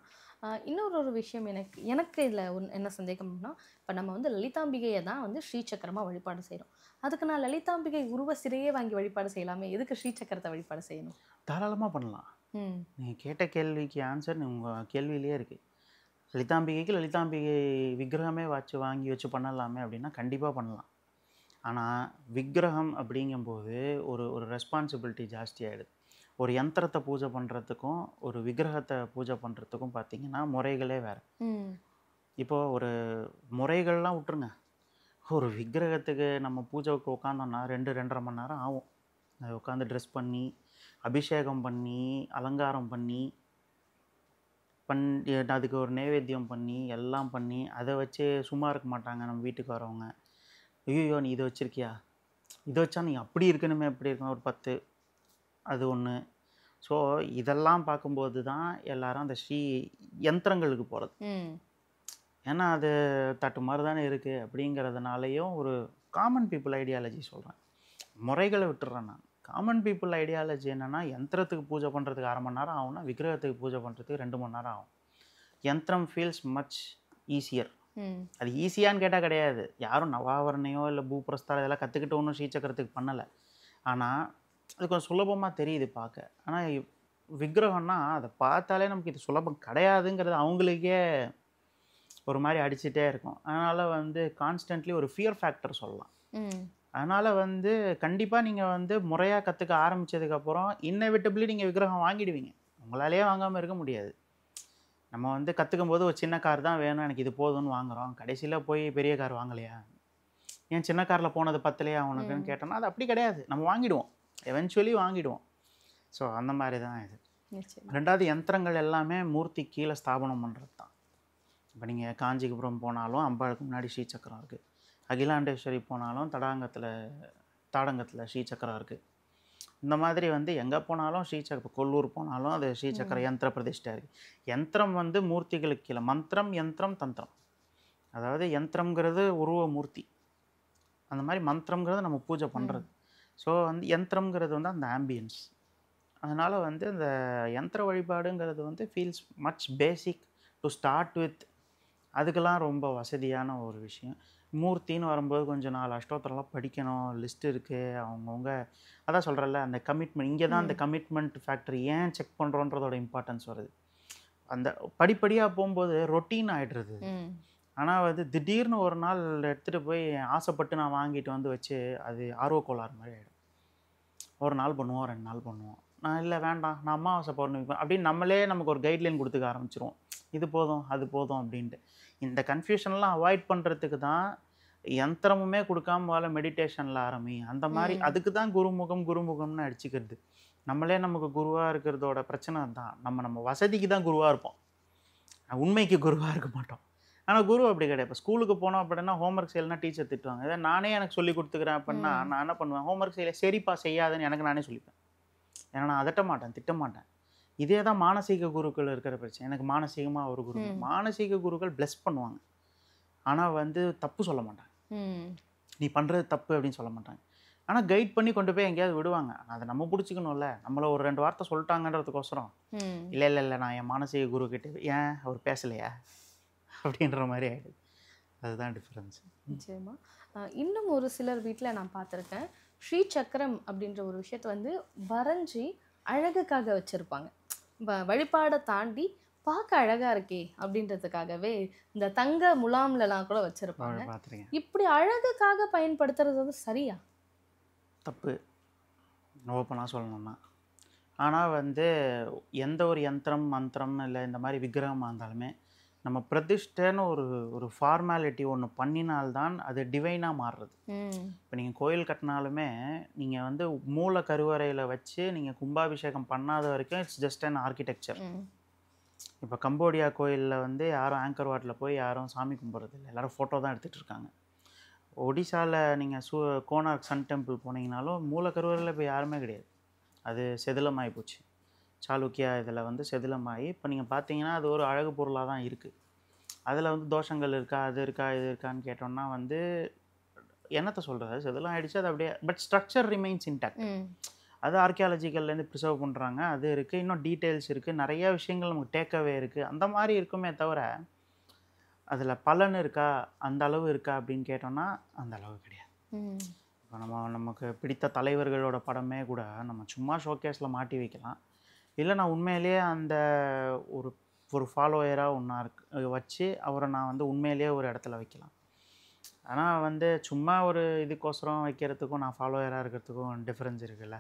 இன்னொரு விஷயம் எனக்கு இதில் என்ன சந்தேகம்னா, இப்போ நம்ம வந்து லலிதாம்பிகையை தான் வந்து ஸ்ரீசக்கரமாக வழிபாடு செய்கிறோம். அதுக்கு நான் லலிதாம்பிகை உருவ சிறையே வாங்கி வழிபாடு செய்யலாமே, எதுக்கு ஸ்ரீசக்கரத்தை வழிபாடு செய்யணும்? தாராளமாக பண்ணலாம். நீங்கள் கேட்ட கேள்விக்கு ஆன்சர் உங்கள் கேள்வியிலே இருக்குது. லலிதாம்பிகை விக்கிரகமே வாங்கி வச்சு பண்ணலாமே அப்படின்னா கண்டிப்பாக பண்ணலாம். ஆனால் விக்கிரகம் அப்படிங்கும்போது ஒரு ரெஸ்பான்சிபிலிட்டி ஜாஸ்தியாகிடுது. ஒரு யந்திரத்தை பூஜை பண்ணுறதுக்கும் ஒரு விக்கிரகத்தை பூஜை பண்ணுறதுக்கும் பார்த்திங்கன்னா முறைகளே வேறு. இப்போது ஒரு முறைகள்லாம் விட்டுருங்க, ஒரு விக்கிரகத்துக்கு நம்ம பூஜைக்கு உட்காந்தோன்னா 2-2.5 மணி நேரம் ஆகும். அதை உட்காந்து ட்ரெஸ் பண்ணி அபிஷேகம் பண்ணி அலங்காரம் பண்ணி அதுக்கு ஒரு நைவேத்தியம் பண்ணி எல்லாம் பண்ணி அதை வச்சு சும்மா இருக்க மாட்டாங்க நம்ம வீட்டுக்கு வரவங்க. ஐயோ நீ இதை வச்சுருக்கியா, இதை வச்சா நீ அப்படி இருக்கணுமே, எப்படி இருக்கணும், ஒரு 10 அது ஒன்று. ஸோ இதெல்லாம் பார்க்கும்போது தான் எல்லாரும் அந்த யந்திரங்களுக்கு போகிறது. ஏன்னா அது தட்டு மாதிரி தானே இருக்குது அப்படிங்கிறதுனாலையும் ஒரு காமன் பீப்புள் ஐடியாலஜி சொல்கிறேன். முறைகளை விட்டுறேன் நான். காமன் பீப்புள் ஐடியாலஜி என்னென்னா, யந்திரத்துக்கு பூஜை பண்ணுறதுக்கு 1/2 மணி நேரம் ஆகும்னா விக்கிரகத்துக்கு பூஜை பண்ணுறதுக்கு 2 மணி நேரம் ஆகும். யந்திரம் ஃபீல்ஸ் மச் ஈஸியர். அது ஈஸியான்னு கேட்டால் கிடையாது. யாரும் நவாவரணையோ இல்லை பூபிரஸ்தாரம் இதெல்லாம் கற்றுக்கிட்டு ஒன்றும் ஸ்ரீசக்கரத்துக்கு பண்ணலை. ஆனால் அது கொஞ்சம் சுலபமாக தெரியுது பார்க்க. ஆனால் விக்கிரகம்னா அதை பார்த்தாலே நமக்கு இது சுலபம் கிடையாதுங்கிறது அவங்களுக்கே ஒரு மாதிரி அடிச்சுட்டே இருக்கும். அதனால் வந்து கான்ஸ்டன்ட்லி ஒரு ஃபியர் ஃபேக்டர் சொல்லலாம். அதனால் வந்து கண்டிப்பாக நீங்கள் வந்து முறையாக கற்றுக்க ஆரம்பித்ததுக்கப்புறம் இன்னெவிட்டபிளி நீங்கள் விக்கிரகம் வாங்கிடுவீங்க. உங்களாலேயே வாங்காமல் இருக்க முடியாது. நம்ம வந்து கற்றுக்கும் போது ஒரு சின்ன கார் தான் வேணும், எனக்கு இது போதும்னு வாங்குகிறோம். கடைசியில் போய் பெரிய கார் வாங்கலையா, ஏன் சின்ன காரில் போனது பத்தலையா உனக்குன்னு கேட்டோம்னா அது அப்படி கிடையாது. நம்ம வாங்கிடுவோம், எவென்ச்சுவலி வாங்கிடுவோம். ஸோ அந்த மாதிரி தான் இது. ரெண்டாவது, யந்திரங்கள் எல்லாமே மூர்த்தி கீழே ஸ்தாபனம் பண்ணுறது தான். இப்போ நீங்கள் காஞ்சிபுரம் போனாலும் அம்பாளுக்கு முன்னாடி ஸ்ரீசக்கரம் இருக்குது. அகிலாண்டேஸ்வரி போனாலும் தாடங்கத்தில் ஸ்ரீசக்கரம் இருக்குது. இந்த மாதிரி வந்து எங்கே போனாலும் ஸ்ரீசக்கரம், கொல்லூர் போனாலும் அது ஸ்ரீசக்கர யந்திர பிரதிஷ்டை இருக்குது. யந்திரம் வந்து மூர்த்திகளுக்கு கீழே. மந்திரம், யந்திரம், தந்திரம். அதாவது யந்திரங்கிறது உருவ மூர்த்தி, அந்த மாதிரி மந்திரங்கிறது நம்ம பூஜை பண்ணுறது. ஸோ வந்து யந்திரங்கிறது வந்து அந்த ஆம்பியன்ஸ். அதனால் வந்து இந்த யந்திர வழிபாடுங்கிறது வந்து feels much basic to start with. அதுக்கெல்லாம் ரொம்ப வசதியான ஒரு விஷயம். மூர்த்தின்னு வரும்போது கொஞ்சம் 4 அஷ்டோத்திரம்லாம் படிக்கணும், லிஸ்ட் இருக்குது. அவங்கவுங்க அதான் சொல்கிறேன்ல, அந்த கமிட்மெண்ட் இங்கே தான் அந்த கமிட்மெண்ட் ஃபேக்டர் ஏன் செக் பண்ணுறோன்றதோட இம்பார்ட்டன்ஸ் வருது. அந்த படிப்படியாக போகும்போது ரொட்டீன் ஆகிடுறது. ஆனால் வந்து திடீர்னு ஒரு நாள் எடுத்துகிட்டு போய் ஆசைப்பட்டு நான் வாங்கிட்டு வந்து வச்சு அது ஆர்வக்கோளாறு மாதிரி ஆகிடும். ஒரு நாள் பண்ணுவோம், 2 நாள் பண்ணுவோம். நான் இல்லை வேண்டாம், நான் அமாவாசை பௌர்ணமி அப்படின்னு நம்மளே நமக்கு ஒரு கைட்லைன் கொடுத்துக்க ஆரம்பிச்சிருவோம். இது போதும் அது போதும் அப்படின்ட்டு. இந்த கன்ஃபியூஷன்லாம் அவாய்ட் பண்ணுறதுக்கு தான் யந்திரமுமே கொடுக்காம போல மெடிடேஷனில் ஆரம்பி. அந்த மாதிரி அதுக்கு தான் குருமுகம்னு அடிச்சுக்கிறது. நம்மளே நமக்கு குருவாக இருக்கிறதோட பிரச்சனை தான். நம்ம வசதிக்கு தான் குருவாக இருப்போம், உண்மைக்கு குருவாக இருக்க மாட்டோம். ஆனால் குரு அப்படி கிடையாது. இப்போ ஸ்கூலுக்கு போனோம் அப்படின்னா ஹோம்ஒர்க் செய்யலைன்னா டீச்சர் திட்டுவாங்க. இதை நானே எனக்கு சொல்லி கொடுத்துக்கிறேன் அப்படின்னா நான் என்ன பண்ணுவேன், ஹோம்ஒர்க் செய்யலை சரிப்பா செய்யாதுன்னு எனக்கு நானே சொல்லிப்பேன். ஏன்னா நான் அதட்ட மாட்டேன், திட்ட மாட்டேன். இதே தான் மானசீக குருக்கள் இருக்கிற பிரச்சனை. எனக்கு மானசீகமாக ஒரு குரு, மானசீக குருக்கள் பிளஸ் பண்ணுவாங்க, ஆனால் வந்து தப்பு சொல்ல மாட்டாங்க. நீ பண்ணுறது தப்பு அப்படின்னு சொல்ல மாட்டாங்க. ஆனால் கைட் பண்ணி கொண்டு போய் எங்கேயாவது விடுவாங்க. அதை நம்ம பிடிச்சிக்கணும்ல. நம்மளை ஒரு 2 வார்த்தை சொல்லிட்டாங்கன்றதுக்கோசரம் இல்லை இல்லை இல்லை நான் என் மானசீக குரு கிட்டே ஏன் அவர் பேசலையா அப்படின்ற மாதிரி ஆகிடுது. அதுதான் டிஃப்ரென்ஸ். நிச்சயமா. இன்னும் ஒரு சிலர் வீட்டில் நான் பார்த்துருக்கேன், ஸ்ரீ சக்கரம் அப்படின்ற ஒரு விஷயத்தை வந்து வரைஞ்சி அழகுக்காக வச்சுருப்பாங்க. வழிபாடை தாண்டி பார்க்க அழகாக இருக்கே அப்படின்றதுக்காகவே இந்த தங்க முலாம்லலாம் கூட வச்சுருப்பாங்க. இப்படி அழகுக்காக பயன்படுத்துறது வந்து சரியா? தப்பு, ஓப்பனாக சொல்லணும்னா. ஆனால் வந்து எந்த ஒரு யந்திரம் மந்திரம் இல்லை இந்த மாதிரி விக்கிரகமாக இருந்தாலுமே நம்ம பிரதிஷ்டைன்னு ஒரு ஃபார்மாலிட்டி ஒன்று பண்ணினால்தான் அது டிவைனாக மாறுறது. இப்போ நீங்கள் கோயில் கட்டினாலுமே நீங்கள் வந்து மூல கருவறையில் வச்சு நீங்கள் கும்பாபிஷேகம் பண்ணாத வரைக்கும் இட்ஸ் ஜஸ்ட் அன் ஆர்கிடெக்சர். இப்போ கம்போடியா கோயிலில் வந்து யாரும் ஆங்கர் வாட்டில் போய் யாரும் சாமி கும்பிட்றது இல்லை, எல்லோரும் ஃபோட்டோ தான் எடுத்துகிட்டு இருக்காங்க. ஒடிசாவில் நீங்கள் கோனார்க் சன் டெம்பிள் போனீங்கனாலும் மூல கருவறையில் இப்போ யாருமே கிடையாது. அது செதிலமாகி போச்சு. சாளுக்கியா இதில் வந்து செதிலமாகி இப்போ நீங்கள் பார்த்தீங்கன்னா அது ஒரு அழகு பொருளாக தான் இருக்குது. அதில் வந்து தோஷங்கள் இருக்கா, அது இருக்கா, இது இருக்கான்னு கேட்டோம்னா வந்து என்னத்தை சொல்கிறது, செதிலம் ஆகிடுச்சு அது அப்படியே. But structure remains intact. அது ஆர்கியாலஜிக்கல்லேருந்து ப்ரிசர்வ் பண்ணுறாங்க, அது இருக்குது. இன்னும் டீட்டெயில்ஸ் இருக்குது, நிறைய விஷயங்கள் நமக்கு டேக்அவே இருக்குது. அந்த மாதிரி இருக்குமே தவிர அதில் பலன் இருக்கா, அந்த அளவு இருக்கா அப்படின்னு கேட்டோம்னா அந்த அளவு கிடையாது. இப்போ நமக்கு பிடித்த தலைவர்களோட படமே கூட நம்ம சும்மா ஷோகேஸில் மாட்டி வைக்கலாம். இல்லை நான் உண்மையிலேயே அந்த ஒரு ஃபாலோயராக ஒன்றா வச்சு அவரை நான் வந்து உண்மையிலேயே ஒரு இடத்துல வைக்கலாம். ஆனால் வந்து சும்மா ஒரு இதுக்கோசரம் வைக்கிறதுக்கும் நான் ஃபாலோயராக இருக்கிறதுக்கும் டிஃப்ரென்ஸ் இருக்குல்ல.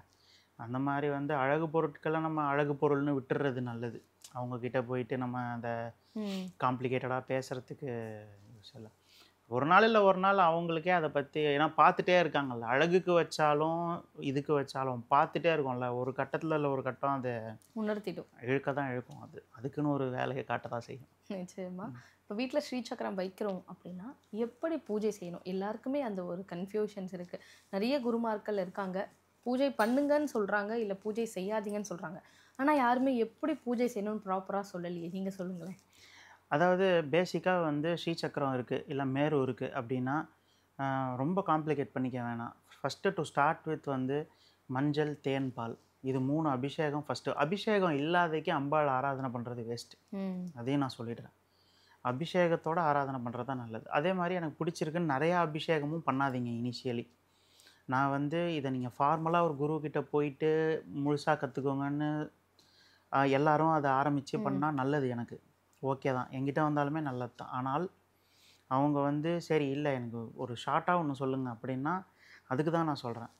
அந்த மாதிரி வந்து அழகு பொருட்களை நம்ம அழகு பொருள்னு விட்டுறது நல்லது. அவங்கக்கிட்ட போயிட்டு நம்ம அந்த காம்ப்ளிகேட்டடாக பேசுகிறதுக்கு யூஸ் இல்லை. ஒரு நாள் இல்லை ஒரு நாள் அவங்களுக்கே அதை பற்றி, ஏன்னா பார்த்துட்டே இருக்காங்கல்ல, அழகுக்கு வச்சாலும் இதுக்கு வச்சாலும் பார்த்துட்டே இருக்கும்ல, ஒரு கட்டத்தில் இல்லை ஒரு கட்டம் அதை உணர்த்திடும், இழுக்க தான் இழுக்கும். அதுக்குன்னு ஒரு வேலையை காட்ட தான் செய்யும். நிச்சயமா. இப்போ வீட்டில் ஸ்ரீசக்கரம் வைக்கிறோம் அப்படின்னா எப்படி பூஜை செய்யணும்? எல்லாருக்குமே அந்த ஒரு கன்ஃபியூஷன்ஸ் இருக்குது. நிறைய குருமார்கள் இருக்காங்க, பூஜை பண்ணுங்கன்னு சொல்கிறாங்க, இல்லை பூஜை செய்யாதீங்கன்னு சொல்கிறாங்க. ஆனால் யாருமே எப்படி பூஜை செய்யணும்னு ப்ராப்பராக சொல்லலையே, நீங்கள் சொல்லுங்களேன். அதாவது பேசிக்காக வந்து ஸ்ரீசக்கரம் இருக்குது இல்லை மேரு இருக்குது அப்படின்னா ரொம்ப காம்ப்ளிகேட் பண்ணிக்க வேணாம். ஃபஸ்ட்டு டு ஸ்டார்ட் வித் வந்து மஞ்சள் தேன் பால் இது 3 அபிஷேகம். ஃபஸ்ட்டு அபிஷேகம் இல்லாதக்கு அம்பாள் ஆராதனை பண்ணுறது வேஸ்ட்டு, அதையும் நான் சொல்லிடுறேன். அபிஷேகத்தோடு ஆராதனை பண்ணுறது தான் நல்லது. அதே மாதிரி எனக்கு பிடிச்சிருக்குன்னு நிறையா அபிஷேகமும் பண்ணாதீங்க இனிஷியலி. நான் வந்து இதை நீங்கள் ஃபார்மலாக ஒரு குருக்கிட்ட போயிட்டு முழுசாக கற்றுக்கோங்கன்னு எல்லாரும் அதை ஆரம்பித்து பண்ணால் நல்லது, எனக்கு ஓகே தான், என்கிட்ட வந்தாலுமே நல்லது தான். ஆனால் அவங்க வந்து சரி இல்லை எனக்கு ஒரு ஷார்ட்டாக ஒன்று சொல்லுங்கள் அப்படின்னா அதுக்கு தான் நான் சொல்கிறேன்.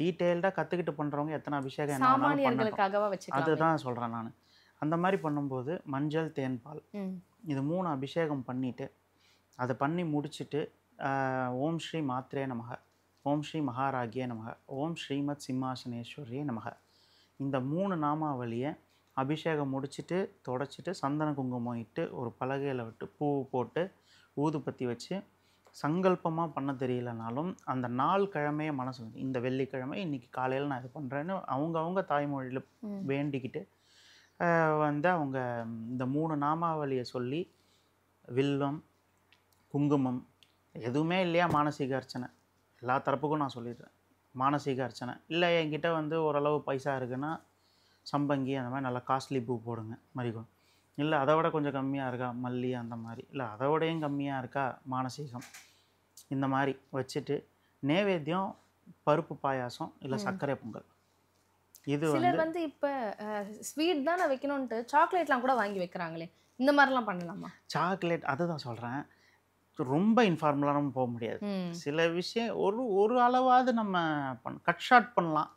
டீட்டெயில்டாக கற்றுக்கிட்டு பண்ணுறவங்க எத்தனை அபிஷேகம் என்ன பண்ணணும் அதுதான் சொல்கிறேன் நான். அந்த மாதிரி பண்ணும்போது மஞ்சள் தேன் பால் இது 3 அபிஷேகம் பண்ணிவிட்டு அதை பண்ணி முடிச்சுட்டு ஓம் ஸ்ரீ மாத்ரே நமக, ஓம் ஸ்ரீ மகாராகியே நமக, ஓம் ஸ்ரீமத் சிம்மாசனேஸ்வரியே நமக, இந்த 3 நாமாவளியை அபிஷேகம் முடிச்சுட்டு தொடச்சிட்டு சந்தன குங்குமம் இட்டு ஒரு பலகையில் விட்டு பூ போட்டு ஊதுபத்தி வச்சு சங்கல்பமாக பண்ண தெரியலனாலும் அந்த நாள் கிழமையே மனசு வந்து இந்த வெள்ளிக்கிழமை இன்றைக்கி காலையில் நான் இது பண்ணுறேன்னு அவங்கவுங்க தாய்மொழியில் வேண்டிக்கிட்டு வந்து அவங்க இந்த 3 நாமாவளியை சொல்லி வில்வம் குங்குமம் எதுவுமே இல்லையா மானசீக அர்ச்சனை எல்லா தரப்புக்கும் நான் சொல்லிடுறேன். மானசீக அர்ச்சனை இல்லை என்கிட்ட வந்து ஓரளவு பைசா இருக்குன்னா சம்பங்கி அந்த மாதிரி நல்லா காஸ்ட்லி பூ போடுங்க மரிகோல்டு. இல்லை அதை விட கொஞ்சம் கம்மியாக இருக்கா மல்லி அந்த மாதிரி, இல்லை அதை விடையும் கம்மியாக இருக்கா மானசீகம், இந்த மாதிரி வச்சுட்டு நைவேத்தியம் பருப்பு பாயாசம் இல்லை சர்க்கரை பொங்கல். இது சிலர் வந்து இப்போ ஸ்வீட் தானே வைக்கணும்ன்ட்டு சாக்லேட்லாம் கூட வாங்கி வைக்கிறாங்களே, இந்த மாதிரிலாம் பண்ணலாமா? சாக்லேட் அதுதான் சொல்கிறேன், ரொம்ப இன்ஃபார்மலாக நம்ம போக முடியாது. சில விஷயம் ஒரு அளவாவது நம்ம கட் ஷார்ட் பண்ணலாம்.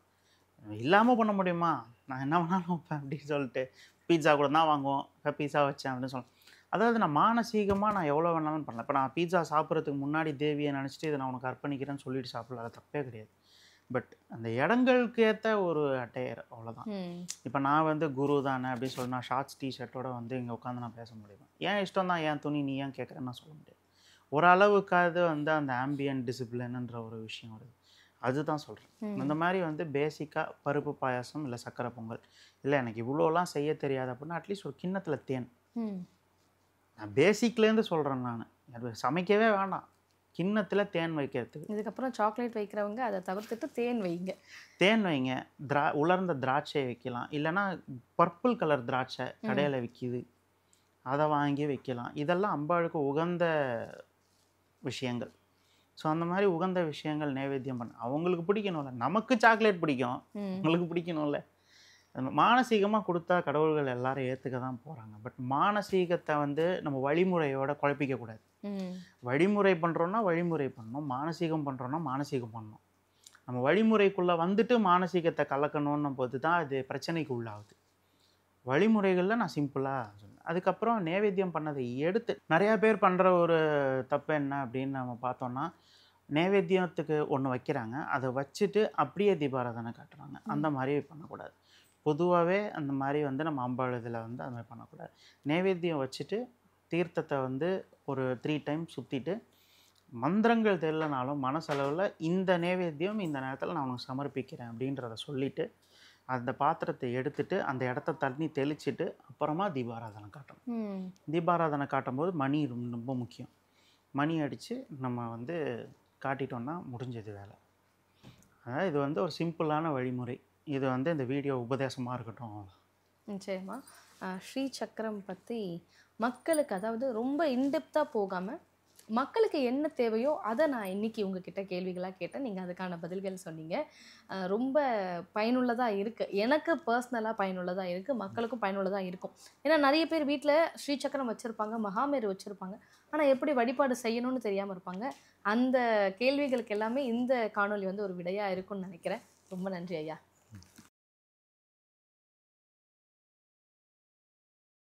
இல்லாமல் பண்ண முடியுமா? நான் என்ன வேணாலும் வைப்பேன் அப்படின்னு சொல்லிட்டு பீட்சா கூட தான் வாங்குவோம், இப்போ பீட்சா வச்சேன் அப்படின்னு சொல்லலாம். அதாவது நான் மானசீகமாக நான் எவ்வளோ வேணாலும் பண்ணலாம். இப்போ நான் பீட்சா சாப்பிட்றதுக்கு முன்னாடி தேவியை நினச்சிட்டு இதை நான் உனக்கு அர்ப்பணிக்கிறேன்னு சொல்லிட்டு சாப்பிடல, அது தப்பே கிடையாது. பட் அந்த இடங்களுக்கு ஏற்ற ஒரு அட்டையர், அவ்வளோதான். இப்போ நான் வந்து குரு தானே அப்படின்னு சொல்லி நான் ஷார்ட்ஸ் டிஷர்ட்டோட வந்து இங்கே உட்காந்து நான் பேச முடியும்? ஏன் இஷ்டம் தான், ஏன் துணி நீ ஏன் கேட்குறேன்னு நான் சொல்ல முடியாது. ஒரு அளவுக்காவது வந்து அந்த ஆம்பியன்ட் டிசிப்ளின்ன்ற ஒரு விஷயம் வருது, அதுதான் சொல்கிறேன். அந்த மாதிரி வந்து பேசிக்காக பருப்பு பாயாசம் இல்லை சர்க்கரை பொங்கல், இல்லை எனக்கு இவ்வளோலாம் செய்ய தெரியாது அப்படின்னா அட்லீஸ்ட் ஒரு கிண்ணத்தில் தேன். நான் பேசிக்லேருந்து சொல்கிறேன், நான் அது சமைக்கவே வேண்டாம், கிண்ணத்தில் தேன் வைக்கிறதுக்கு. இதுக்கப்புறம் சாக்லேட் வைக்கிறவங்க அதை தவிர்த்துட்டு தேன் வைங்க. தேன் வைங்க, உலர்ந்த திராட்சை வைக்கலாம், இல்லைன்னா பர்பிள் கலர் திராட்சை கடையில் விற்கிது, அதை வாங்கி வைக்கலாம். இதெல்லாம் அம்பாளுக்கு உகந்த விஷயங்கள். ஸோ அந்த மாதிரி உகந்த விஷயங்கள் நைவேத்தியம் பண்ண அவங்களுக்கு பிடிக்கணும்ல. நமக்கு சாக்லேட் பிடிக்கும், உங்களுக்கு பிடிக்கணும்ல. மானசீகமாக கொடுத்தா கடவுள்கள் எல்லாரும் ஏற்றுக்க தான் போகிறாங்க. பட் மானசீகத்தை வந்து நம்ம வழிமுறையோட குழப்பிக்கக்கூடாது. வழிமுறை பண்ணுறோன்னா வழிமுறை பண்ணணும், மானசீகம் பண்ணுறோன்னா மானசீகம் பண்ணணும். நம்ம வழிமுறைக்குள்ளே வந்துட்டு மானசீகத்தை கலக்கணும்னும் போது தான் அது பிரச்சனைக்கு உள்ளாகுது. வழிமுறைகளில் நான் சிம்பிளாக சொன்னேன். அதுக்கப்புறம் நைவேத்தியம் பண்ணதை எடுத்து நிறையா பேர் பண்ணுற ஒரு தப்பு என்ன அப்படின்னு நம்ம பார்த்தோன்னா, நைவேத்தியத்துக்கு ஒன்று வைக்கிறாங்க, அதை வச்சுட்டு அப்படியே தீபாராதனை காட்டுறாங்க. அந்த மாதிரி பண்ணக்கூடாது. பொதுவாகவே அந்த மாதிரி வந்து நம்ம அம்பாள் இதில் வந்து அந்த மாதிரி பண்ணக்கூடாது. நைவேத்தியம் வச்சுட்டு தீர்த்தத்தை வந்து ஒரு 3 டைம் சுற்றிட்டு, மந்திரங்கள் தெரியலனாலும் மனசளவில் இந்த நைவேத்தியம் இந்த நேரத்தில் நான் உனக்கு சமர்ப்பிக்கிறேன் அப்படின்றத சொல்லிவிட்டு அந்த பாத்திரத்தை எடுத்துட்டு அந்த இடத்த தண்ணி தெளிச்சுட்டு அப்புறமா தீபாராதனை காட்டணும். தீபாராதனை காட்டும்போது மணி ரொம்ப முக்கியம். மணி அடித்து நம்ம வந்து காட்டிட்டோன்னா முடிஞ்சது வேலை. அதாவது இது வந்து ஒரு சிம்பிளான வழிமுறை. இது வந்து இந்த வீடியோ உபதேசமாக இருக்கட்டும். நிச்சயமா ஸ்ரீ சக்கரம் பற்றி மக்களுக்கு, அதாவது ரொம்ப இன்டெப்த்தாக போகாமல் மக்களுக்கு என்ன தேவையோ அதை நான் இன்றைக்கி உங்ககிட்ட கேள்விகளாக கேட்டேன். நீங்கள் அதுக்கான பதில்கள் சொன்னீங்க. ரொம்ப பயனுள்ளதாக இருக்குது. எனக்கு பர்சனலாக பயனுள்ளதாக இருக்குது, மக்களுக்கும் பயனுள்ளதாக இருக்கும். ஏன்னா நிறைய பேர் வீட்டில் ஸ்ரீசக்கரம் வச்சுருப்பாங்க, மகாமேரு வச்சுருப்பாங்க, ஆனால் எப்படி வழிபாடு செய்யணும்னு தெரியாமல் இருப்பாங்க. அந்த கேள்விகளுக்கு எல்லாமே இந்த காணொலி வந்து ஒரு விடையாக இருக்கும்னு நினைக்கிறேன். ரொம்ப நன்றி ஐயா.